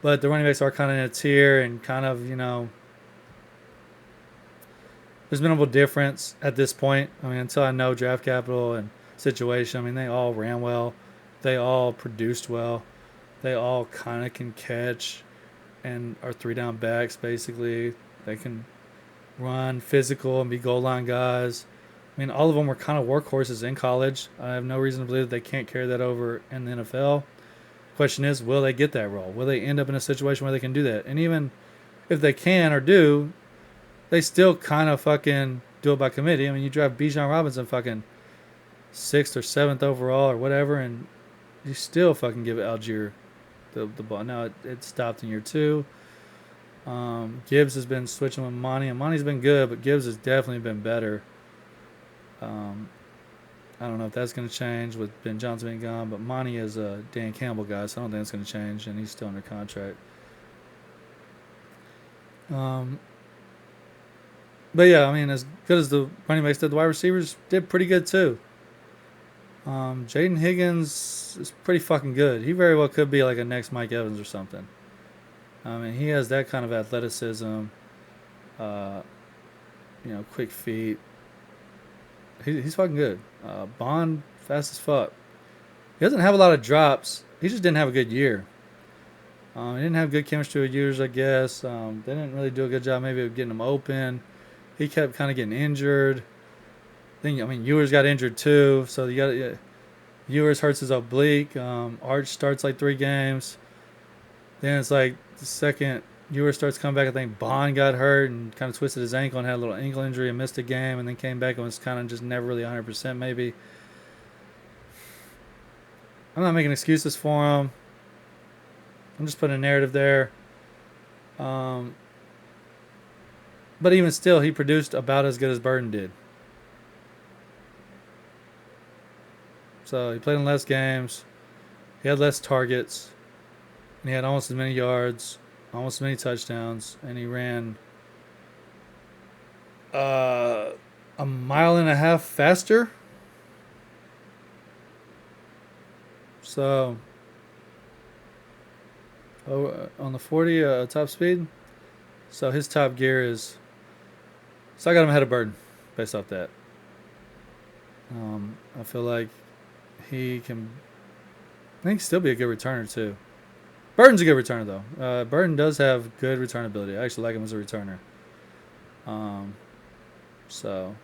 But the running backs are kind of in a tier and kind of, there's minimal difference at this point. I mean, until I know draft capital and situation, I mean, they all ran well. They all produced well. They all kind of can catch and are 3-down backs, basically. They can run physical and be goal line guys. I mean, all of them were kind of workhorses in college. I have no reason to believe that they can't carry that over in the NFL. Question is, will they get that role? Will they end up in a situation where they can do that? And even if they can or do, they still kind of fucking do it by committee. I mean, you draft Bijan Robinson fucking 6th or 7th overall or whatever, and you still fucking give Algier the ball. Now, it stopped in year 2. Gibbs has been switching with Monty, and Monty's been good, but Gibbs has definitely been better. I don't know if that's going to change with Ben Johnson being gone, but Monty is a Dan Campbell guy, so I don't think it's going to change, and he's still under contract. But yeah, I mean, as good as the running backs did, the wide receivers did pretty good too. Jaden Higgins is pretty fucking good. He very well could be like a next Mike Evans or something. I mean, he has that kind of athleticism, quick feet. He's fucking good. Bond, fast as fuck. He doesn't have a lot of drops. He just didn't have a good year. He didn't have good chemistry with users, I guess. They didn't really do a good job maybe of getting him open. He kept kind of getting injured. Ewers got injured too, so Ewers hurts his oblique. Arch starts like 3 games. Then it's like the second Ewers starts coming back, I think Bond got hurt and kind of twisted his ankle and had a little ankle injury and missed a game, and then came back and was kind of just never really 100% maybe. I'm not making excuses for him. I'm just putting a narrative there. But even still, he produced about as good as Burden did. So he played in less games. He had less targets. And he had almost as many yards, almost as many touchdowns. And he ran a mile and a half faster. So on the 40 top speed. So his top gear is... So I got him ahead of Burden based off that. I feel like he can... I think still be a good returner too. Burden's a good returner though. Burden does have good return ability. I actually like him as a returner. So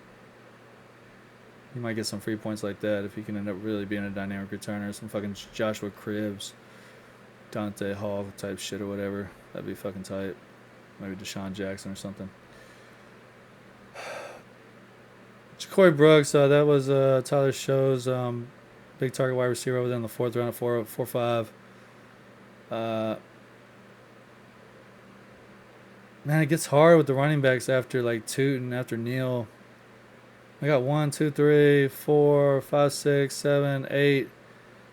you might get some free points like that if he can end up really being a dynamic returner. Some fucking Joshua Cribbs, Dante Hall type shit or whatever. That'd be fucking tight. Maybe Deshaun Jackson or something. Ja'Cory Brooks, that was Tyler Show's big target wide receiver within the 4th round of 4-5. Man, it gets hard with the running backs after like Toot and after Neal. I got 1, 2, 3, 4, 5, 6, 7, 8,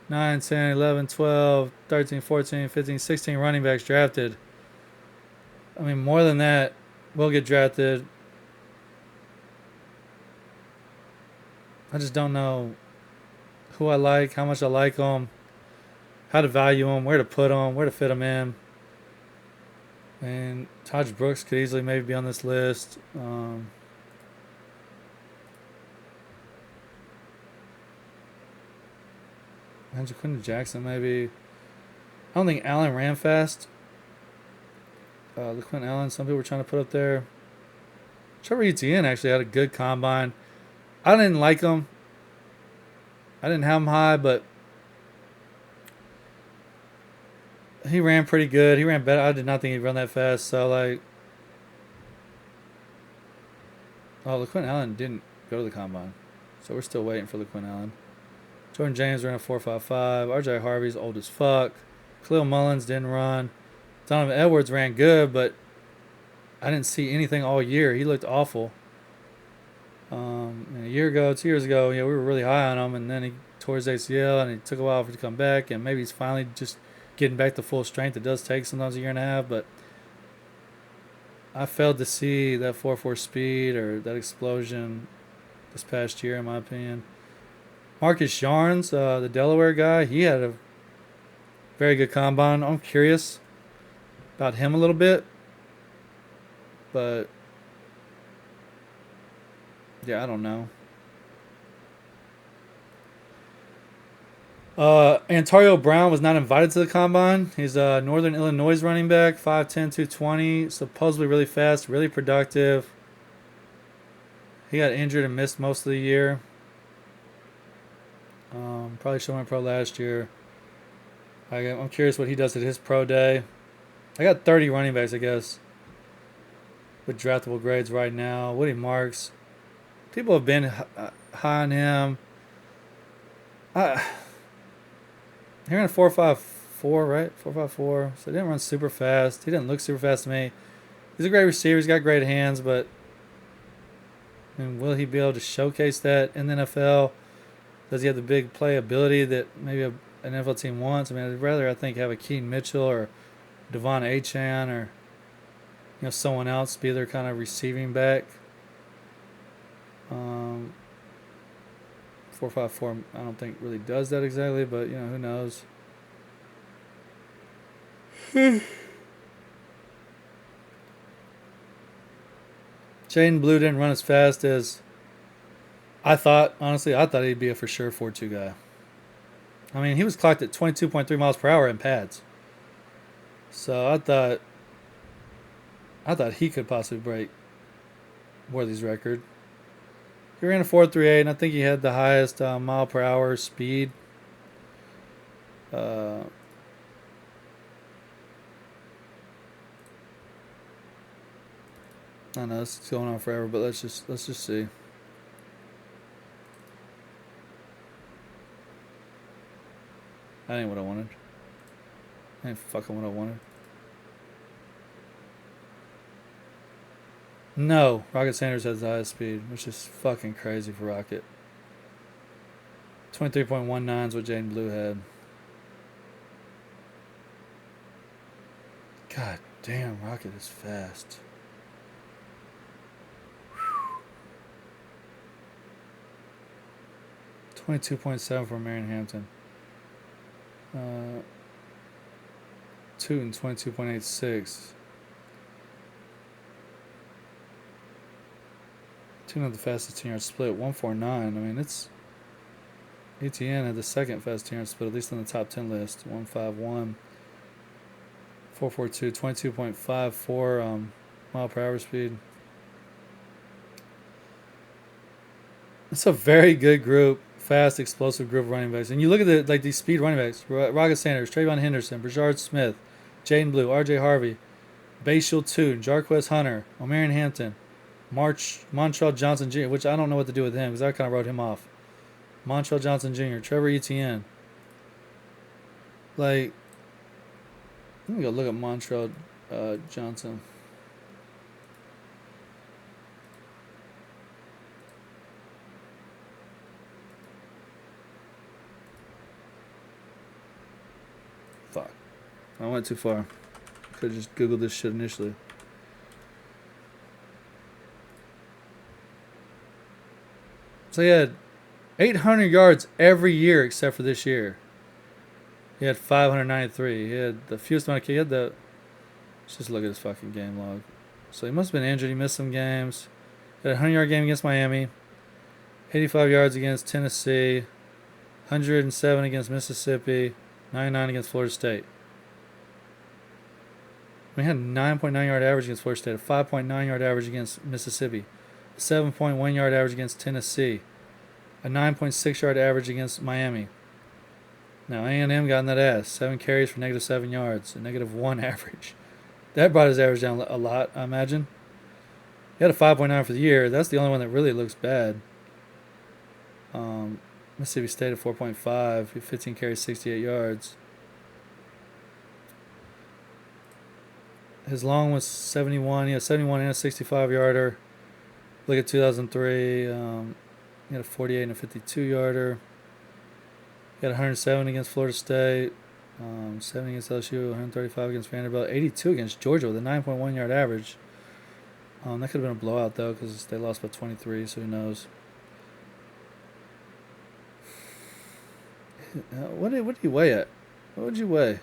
9, 10, 11, 12, 13, 14, 15, 16 running backs drafted. I mean, more than that will get drafted. I just don't know who I like, how much I like them, how to value them, where to put them, where to fit them in. And Taj Brooks could easily maybe be on this list. And Quentin Jackson maybe. I don't think Allen ran fast. Quentin Allen, some people were trying to put up there. Trevor Etienne actually had a good combine. I didn't like him. I didn't have him high, but he ran pretty good. He ran better. I did not think he'd run that fast. So, like, oh, LaQuinn Allen didn't go to the combine. So we're still waiting for LaQuinn Allen. Jordan James ran a 4.55. RJ Harvey's old as fuck. Khalil Mullins didn't run. Donovan Edwards ran good, but I didn't see anything all year. He looked awful. A year ago, 2 years ago, yeah, we were really high on him, and then he tore his ACL, and it took a while for it to come back, and maybe he's finally just getting back to full strength. It does take sometimes a year and a half, but I failed to see that 4.4 speed or that explosion this past year, in my opinion. Marcus Yarns, the Delaware guy, he had a very good combine. I'm curious about him a little bit, but yeah, I don't know. Antonio Brown was not invited to the combine. He's a Northern Illinois running back, 5'10", 220, supposedly really fast, really productive. He got injured and missed most of the year. Probably showing pro last year. I'm curious what he does at his pro day. I got 30 running backs, I guess, with draftable grades right now. Woody Marks. People have been high on him. He ran a 4.54, right? 4.54. So he didn't run super fast. He didn't look super fast to me. He's a great receiver. He's got great hands, but I mean, will he be able to showcase that in the NFL? Does he have the big playability that maybe an NFL team wants? I mean, I'd rather, I think, have a Keaton Mitchell or Devon Achane or someone else be their kind of receiving back. 4.54, I don't think really does that exactly, but who knows. Jaden Blue didn't run as fast as I thought. Honestly, I thought he'd be a for sure 4.2 guy. I mean, he was clocked at 22.3 miles per hour in pads. So I thought he could possibly break Worthy's record. He ran a 4.38, and I think he had the highest mile per hour speed. I know this is going on forever, but let's just see. That ain't what I wanted. That ain't fucking what I wanted. No, Rocket Sanders has the highest speed, which is fucking crazy for Rocket. 23.19 is what Jaden Blue had. God damn, Rocket is fast. 22.7 for Marion Hampton. Tootin 22.86. Tootin had the fastest 10-yard split, 1.49. I mean, it's ETN had the second fastest 10-yard split, at least on the top 10 list, 1.51. 4.42, 22.54 mile per hour speed. It's a very good group, fast, explosive group of running backs. And you look at these speed running backs: Rocket Sanders, Trayvon Henderson, Brashard Smith, Jaden Blue, R.J. Harvey, Bashil Toon, Jarquez Hunter, O'Marion Hampton, Montrell Johnson Jr., which I don't know what to do with him because I kind of wrote him off. Montrell Johnson Jr., Trevor Etienne. Let me go look at Montrell Johnson. Fuck. I went too far. Could have just Googled this shit initially. So he had 800 yards every year except for this year. He had 593. He had the fewest amount of kids. Let's just look at his fucking game log. So he must have been injured. He missed some games. He had a 100-yard game against Miami. 85 yards against Tennessee. 107 against Mississippi. 99 against Florida State. We had a 9.9 yard average against Florida State. A 5.9 yard average against Mississippi. A 7.1 yard average against Tennessee. a 9.6 yard average against Miami. Now A&M got in that ass. 7 carries for -7 yards, a -1 average. That brought his average down a lot, I imagine. He had a 5.9 for the year. That's the only one that really looks bad. Mississippi State at 4.5. 15 carries, 68 yards. His long was 71. He had 71 and a 65 yarder. Look at 2003. He had a 48 and a 52 yarder. He had 107 against Florida State. 70 against LSU. 135 against Vanderbilt. 82 against Georgia with a 9.1 yard average. That could have been a blowout though because they lost by 23. So who knows? What do you weigh at? What would you weigh?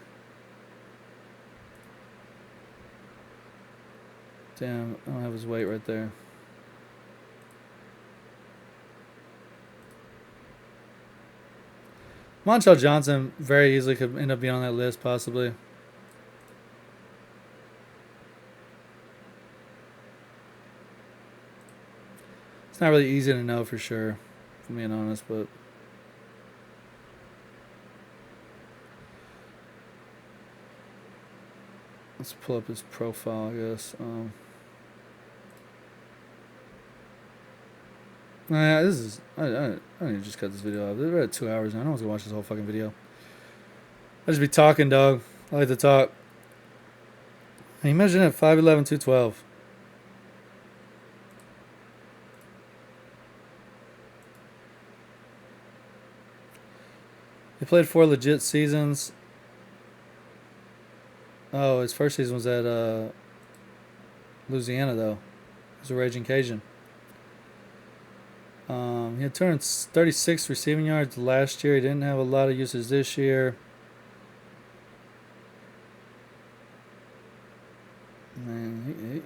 Damn, I don't have his weight right there. Montrell Johnson very easily could end up being on that list, possibly. It's not really easy to know for sure, if I'm being honest, but let's pull up his profile, I guess. This is. I need to just cut this video off. We're at 2 hours now. I don't want to watch this whole fucking video. I just be talking, dog. I like to talk. And you measured at 5'11", 212. He played 4 legit seasons. Oh, his first season was at Louisiana, though. He was a Raging Cajun. He had 236 receiving yards last year. He didn't have a lot of usage this year. Man,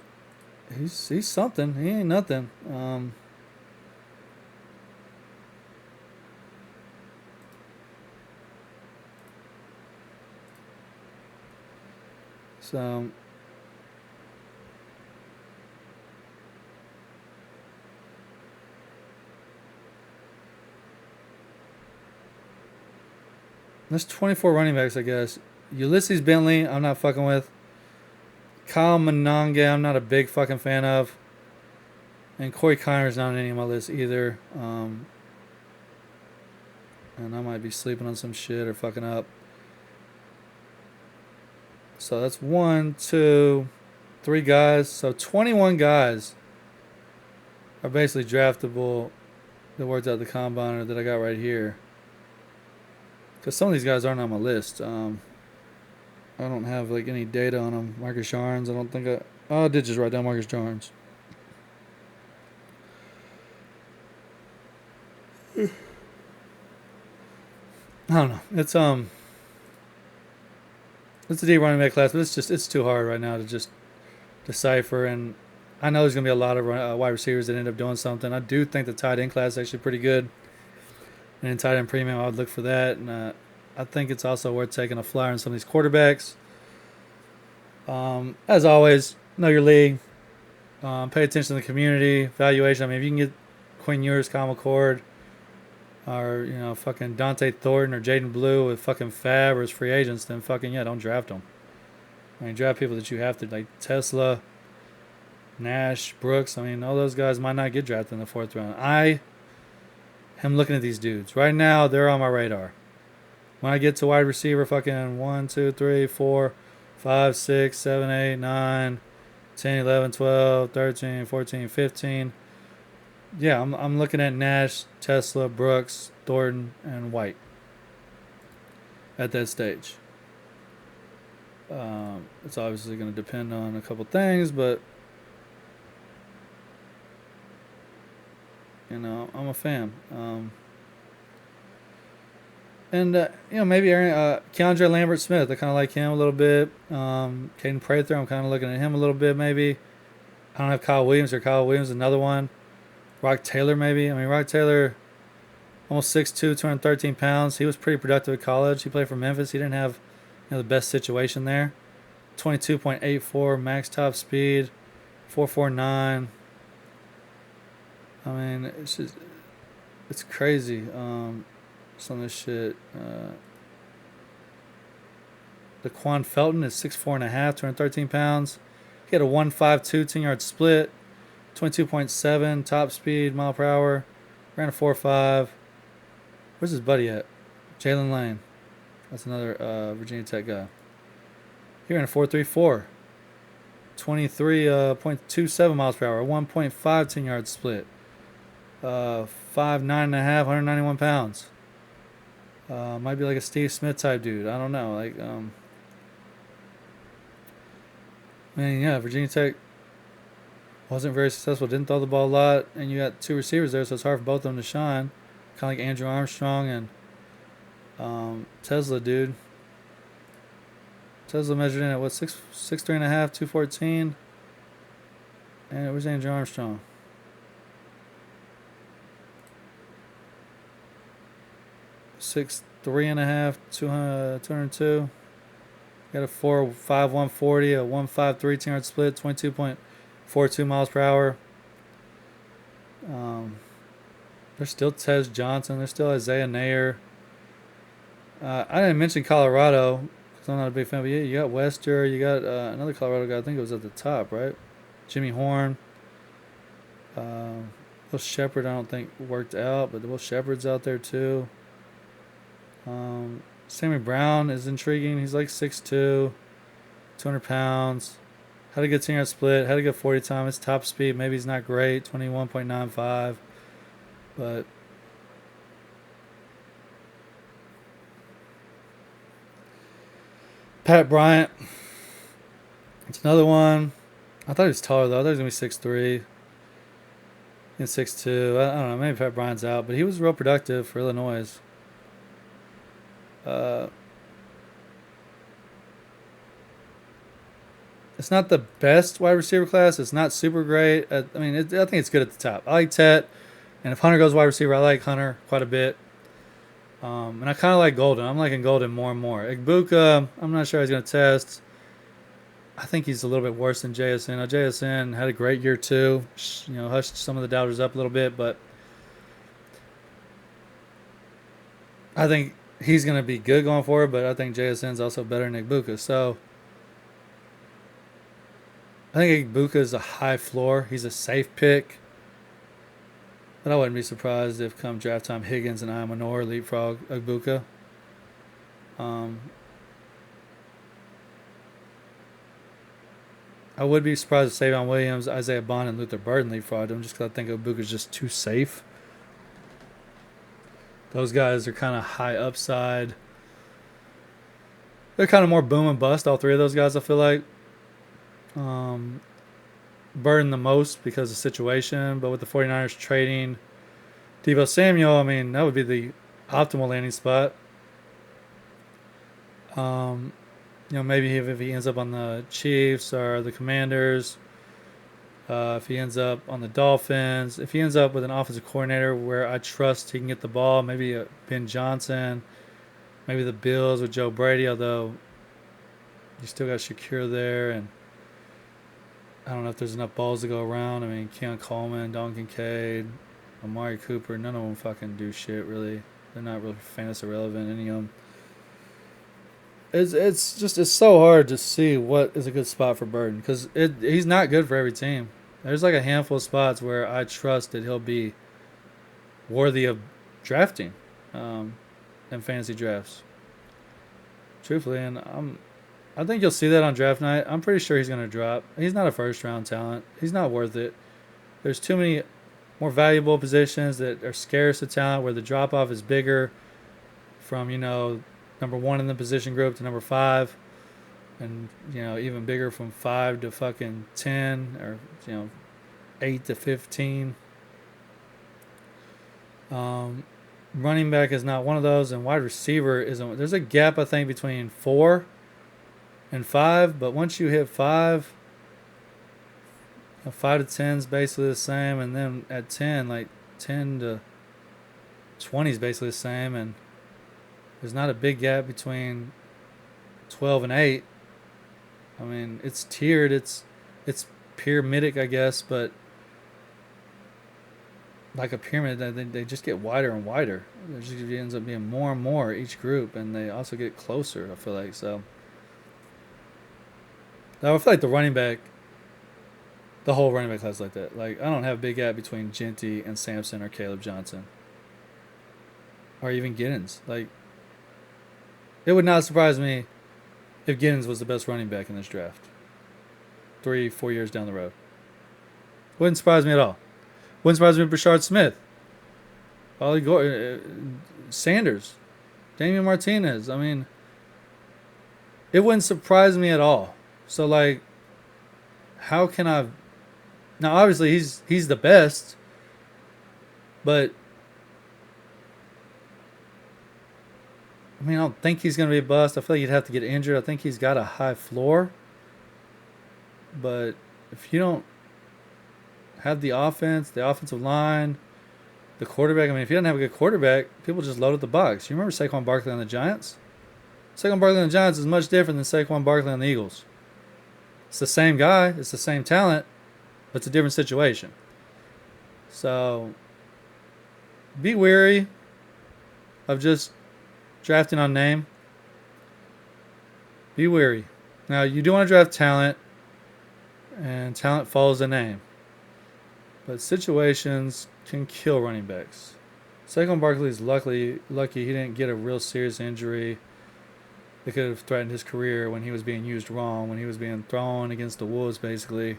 he's something. He ain't nothing. So there's 24 running backs, I guess. Ulysses Bentley, I'm not fucking with. Kyle Monange, I'm not a big fucking fan of. And Corey Conner's not on any of my lists either. And I might be sleeping on some shit or fucking up. So that's 1, 2, 3 guys. So 21 guys are basically draftable that worked out the combine that I got right here. Because some of these guys aren't on my list. I don't have like any data on them. Marcus Jarns, I don't think I did just write down Marcus Jarns. I don't know. It's a deep running back class, but it's too hard right now to just decipher. And I know there's gonna be a lot of wide receivers that end up doing something. I do think the tight end class is actually pretty good. And in tight end premium, I would look for that. And I think it's also worth taking a flyer on some of these quarterbacks. As always, know your league. Pay attention to the community. Valuation. I mean, if you can get Quinn Ewers, Kyle McCord, or, fucking Dante Thornton or Jaden Blue with fucking Fab or as free agents, then fucking, yeah, don't draft them. I mean, draft people that you have to, like Tesla, Nash, Brooks. I mean, all those guys might not get drafted in the 4th round. I am looking at these dudes. Right now, they're on my radar. When I get to wide receiver, fucking 1, 2, 3, 4, 5, 6, 7, 8, 9, 10, 11, 12, 13, 14, 15. Yeah, I'm looking at Nash, Tesla, Brooks, Thornton, and White at that stage. It's obviously going to depend on a couple things, but I'm a fan. And maybe Keandre Lambert-Smith. I kind of like him a little bit. Caden Prather, I'm kind of looking at him a little bit maybe. I don't have Kyle Williams another one. Rock Taylor maybe. I mean, Rock Taylor, almost 6'2", 213 pounds. He was pretty productive at college. He played for Memphis. He didn't have the best situation there. 22.84 max top speed, 4.49. I mean, it's just It's crazy. Some of this shit. Daquan Felton is 6'4.5", 213 pounds. He had a 1.52 10-yard split, 22.7 top speed mile per hour. Ran a 4.5. Where's his buddy at? Jalen Lane. That's another Virginia Tech guy. He ran a 4.34. 23.27 miles per hour. 1.5 10-yard split. 5'9.5", 191 pounds. Might be like a Steve Smith type dude. I don't know. Man, yeah, Virginia Tech wasn't very successful. Didn't throw the ball a lot, and you got two receivers there, so it's hard for both of them to shine. Kind of like Andrew Armstrong and Tesla, dude. Tesla measured in at what, 6'3.5", 214. And where's Andrew Armstrong? 6'3.5", 202. Got a 4.5, 140, a 1.53 10-yard split, 22.42 miles per hour. There's still Tez Johnson. There's still Isaiah Nair. I didn't mention Colorado because I'm not a big fan, but yeah, you got Wester. You got another Colorado guy. I think it was at the top, right? Jimmy Horn. Will Shepard, I don't think worked out, but Will Shepard's out there too. Sammy Brown is intriguing. He's like 6'2", 200 pounds. Had a good 10-yard split. Had a good 40 time. His top speed, maybe he's not great, 21.95. But Pat Bryant, it's another one. I thought he was taller though. I thought he was gonna be 6'3", and 6'2". I don't know. Maybe Pat Bryant's out, but he was real productive for Illinois. It's not the best wide receiver class. It's not super great. I think it's good at the top. I like Tet, and if Hunter goes wide receiver, I like Hunter quite a bit. And I kind of like Golden. I'm liking Golden more and more. Igbuka, I'm not sure he's going to test. I think he's a little bit worse than JSN. Now, JSN had a great year too. Hushed some of the doubters up a little bit, but I think he's going to be good going forward. But I think JSN's also better than Igbuka. So I think Igbuka is a high floor. He's a safe pick. But I wouldn't be surprised if come draft time Higgins and Ayamanor leapfrog Igbuka. I would be surprised if Savion Williams, Isaiah Bond, and Luther Burden leapfrogged him just because I think Igbuka is just too safe. Those guys are kind of high upside. They're kind of more boom and bust, all three of those guys, I feel like. Burden the most because of the situation, but with the 49ers trading Deebo Samuel, that would be the optimal landing spot. Maybe if he ends up on the Chiefs or the Commanders, if he ends up on the Dolphins, if he ends up with an offensive coordinator where I trust he can get the ball, maybe Ben Johnson, maybe the Bills with Joe Brady, although you still got Shakir there, and I don't know if there's enough balls to go around. Keon Coleman, Don Kincaid, Amari Cooper, none of them fucking do shit, really. They're not really fantasy relevant, any of them. It's so hard to see what is a good spot for Burden because he's not good for every team. There's like a handful of spots where I trust that he'll be worthy of drafting in fantasy drafts. Truthfully, and I think you'll see that on draft night. I'm pretty sure he's going to drop. He's not a first-round talent. He's not worth it. There's too many more valuable positions that are scarce of talent where the drop-off is bigger from, number 1 in the position group to number 5. And, even bigger from 5 to fucking 10 or, 8 to 15. Running back is not one of those, and wide receiver isn't. There's a gap, I think, between 4 and 5, but once you hit 5, 5 to 10 is basically the same, and then at 10, like 10 to 20 is basically the same, and there's not a big gap between 12 and 8. It's tiered, it's pyramidic, I guess, but like a pyramid. They just get wider and wider. It ends up being more and more each group, and they also get closer. I feel like so. Now I feel like the running back, the whole running back class is like that. Like I don't have a big gap between Genty and Sampson or Caleb Johnson, or even Giddens. Like it would not surprise me if Giddens was the best running back in this draft. 3-4 years down the road, wouldn't surprise me at all. Wouldn't surprise me if Brashard Smith, Ollie Gore, Sanders, Damian Martinez. I mean, it wouldn't surprise me at all. So like, how can I? Now obviously he's the best, but I mean I don't think he's gonna be a bust. I feel like he'd have to get injured. I think he's got a high floor, but if you don't have the offense, the offensive line, the quarterback. I mean, if you don't have a good quarterback, people just load up the box. You remember Saquon Barkley on the Giants? Saquon Barkley on the Giants is much different than Saquon Barkley on the Eagles. It's the same guy. It's the same talent. But it's a different situation. So, be wary of just drafting on name. Be wary. Now, you do want to draft talent, and talent follows the name. But situations can kill running backs. Saquon Barkley is lucky he didn't get a real serious injury that could have threatened his career when he was being used wrong, when he was being thrown against the wolves, basically.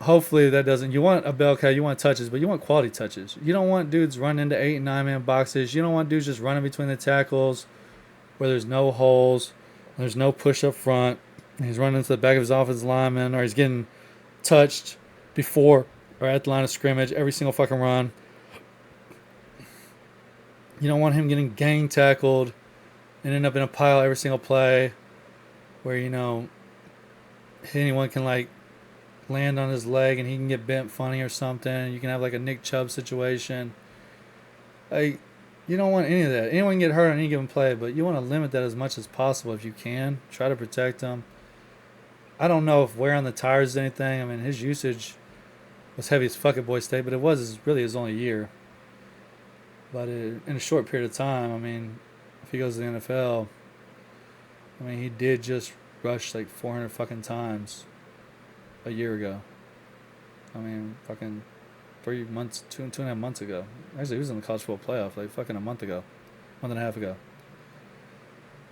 Hopefully that doesn't. You want a bell cow, you want touches, but you want quality touches. You don't want dudes running into 8 and 9 man boxes. You don't want dudes just running between the tackles where there's no holes, there's no push up front. He's running into the back of his offensive lineman, or he's getting touched before or at the line of scrimmage every single fucking run. You don't want him getting gang tackled and end up in a pile every single play where, you know, anyone can like land on his leg and he can get bent funny or something. You can have like a Nick Chubb situation. Like, you don't want any of that. Anyone can get hurt on any given play, but you want to limit that as much as possible if you can. Try to protect them. I don't know if wear on the tires is anything. I mean, his usage was heavy as fuck at Boy State, but it was really his only year. But in a short period of time, I mean, if he goes to the NFL, I mean, he did just rush like 400 fucking times a year ago. I mean, fucking 3 months, 2.5 months ago. Actually, he was in the college football playoff like fucking a month and a half ago.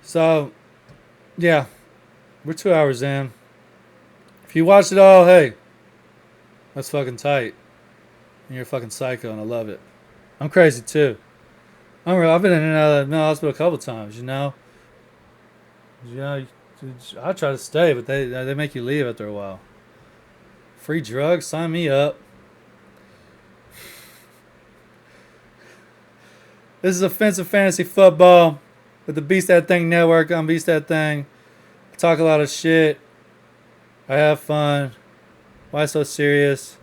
So, yeah, we're 2 hours in. If you watched it all, hey, that's fucking tight. And you're a fucking psycho, and I love it. I'm crazy too. I've been in and out of the mental hospital a couple times, you know. You know, I try to stay, but they make you leave after a while. Free drugs, sign me up. This is Offensive Fantasy Football with the Beast That Thing Network. I'm Beast That Thing. I talk a lot of shit. I have fun. Why so serious?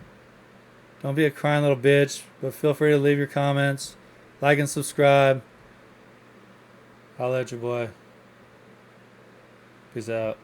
Don't be a crying little bitch, but feel free to leave your comments. Like and subscribe. Holla at your boy. Peace out.